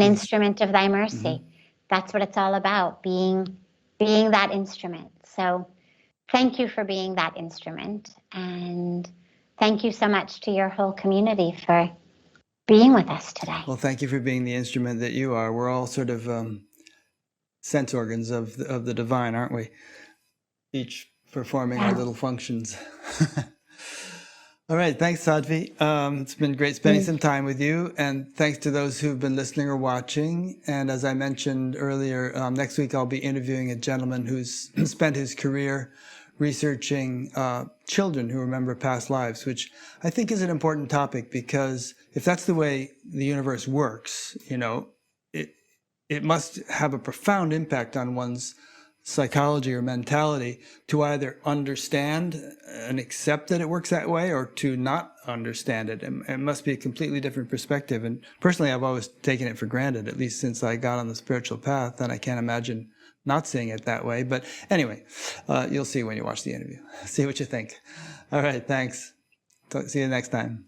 instrument of thy mercy." Mm-hmm. That's what it's all about, being that instrument. So thank you for being that instrument. And thank you so much to your whole community for being with us today. Well, thank you for being the instrument that you are. We're all sort of sense organs of the divine, aren't we? Each performing our little functions. All right. Thanks, Sadhvi. It's been great spending some time with you. And thanks to those who've been listening or watching. And as I mentioned earlier, next week I'll be interviewing a gentleman who's spent his career researching children who remember past lives, which I think is an important topic, because if that's the way the universe works, it must have a profound impact on one's psychology or mentality to either understand and accept that it works that way, or to not understand it. It must be a completely different perspective. And personally, I've always taken it for granted, at least since I got on the spiritual path, and I can't imagine not seeing it that way. But anyway, you'll see when you watch the interview. See what you think. All right, thanks. See you next time.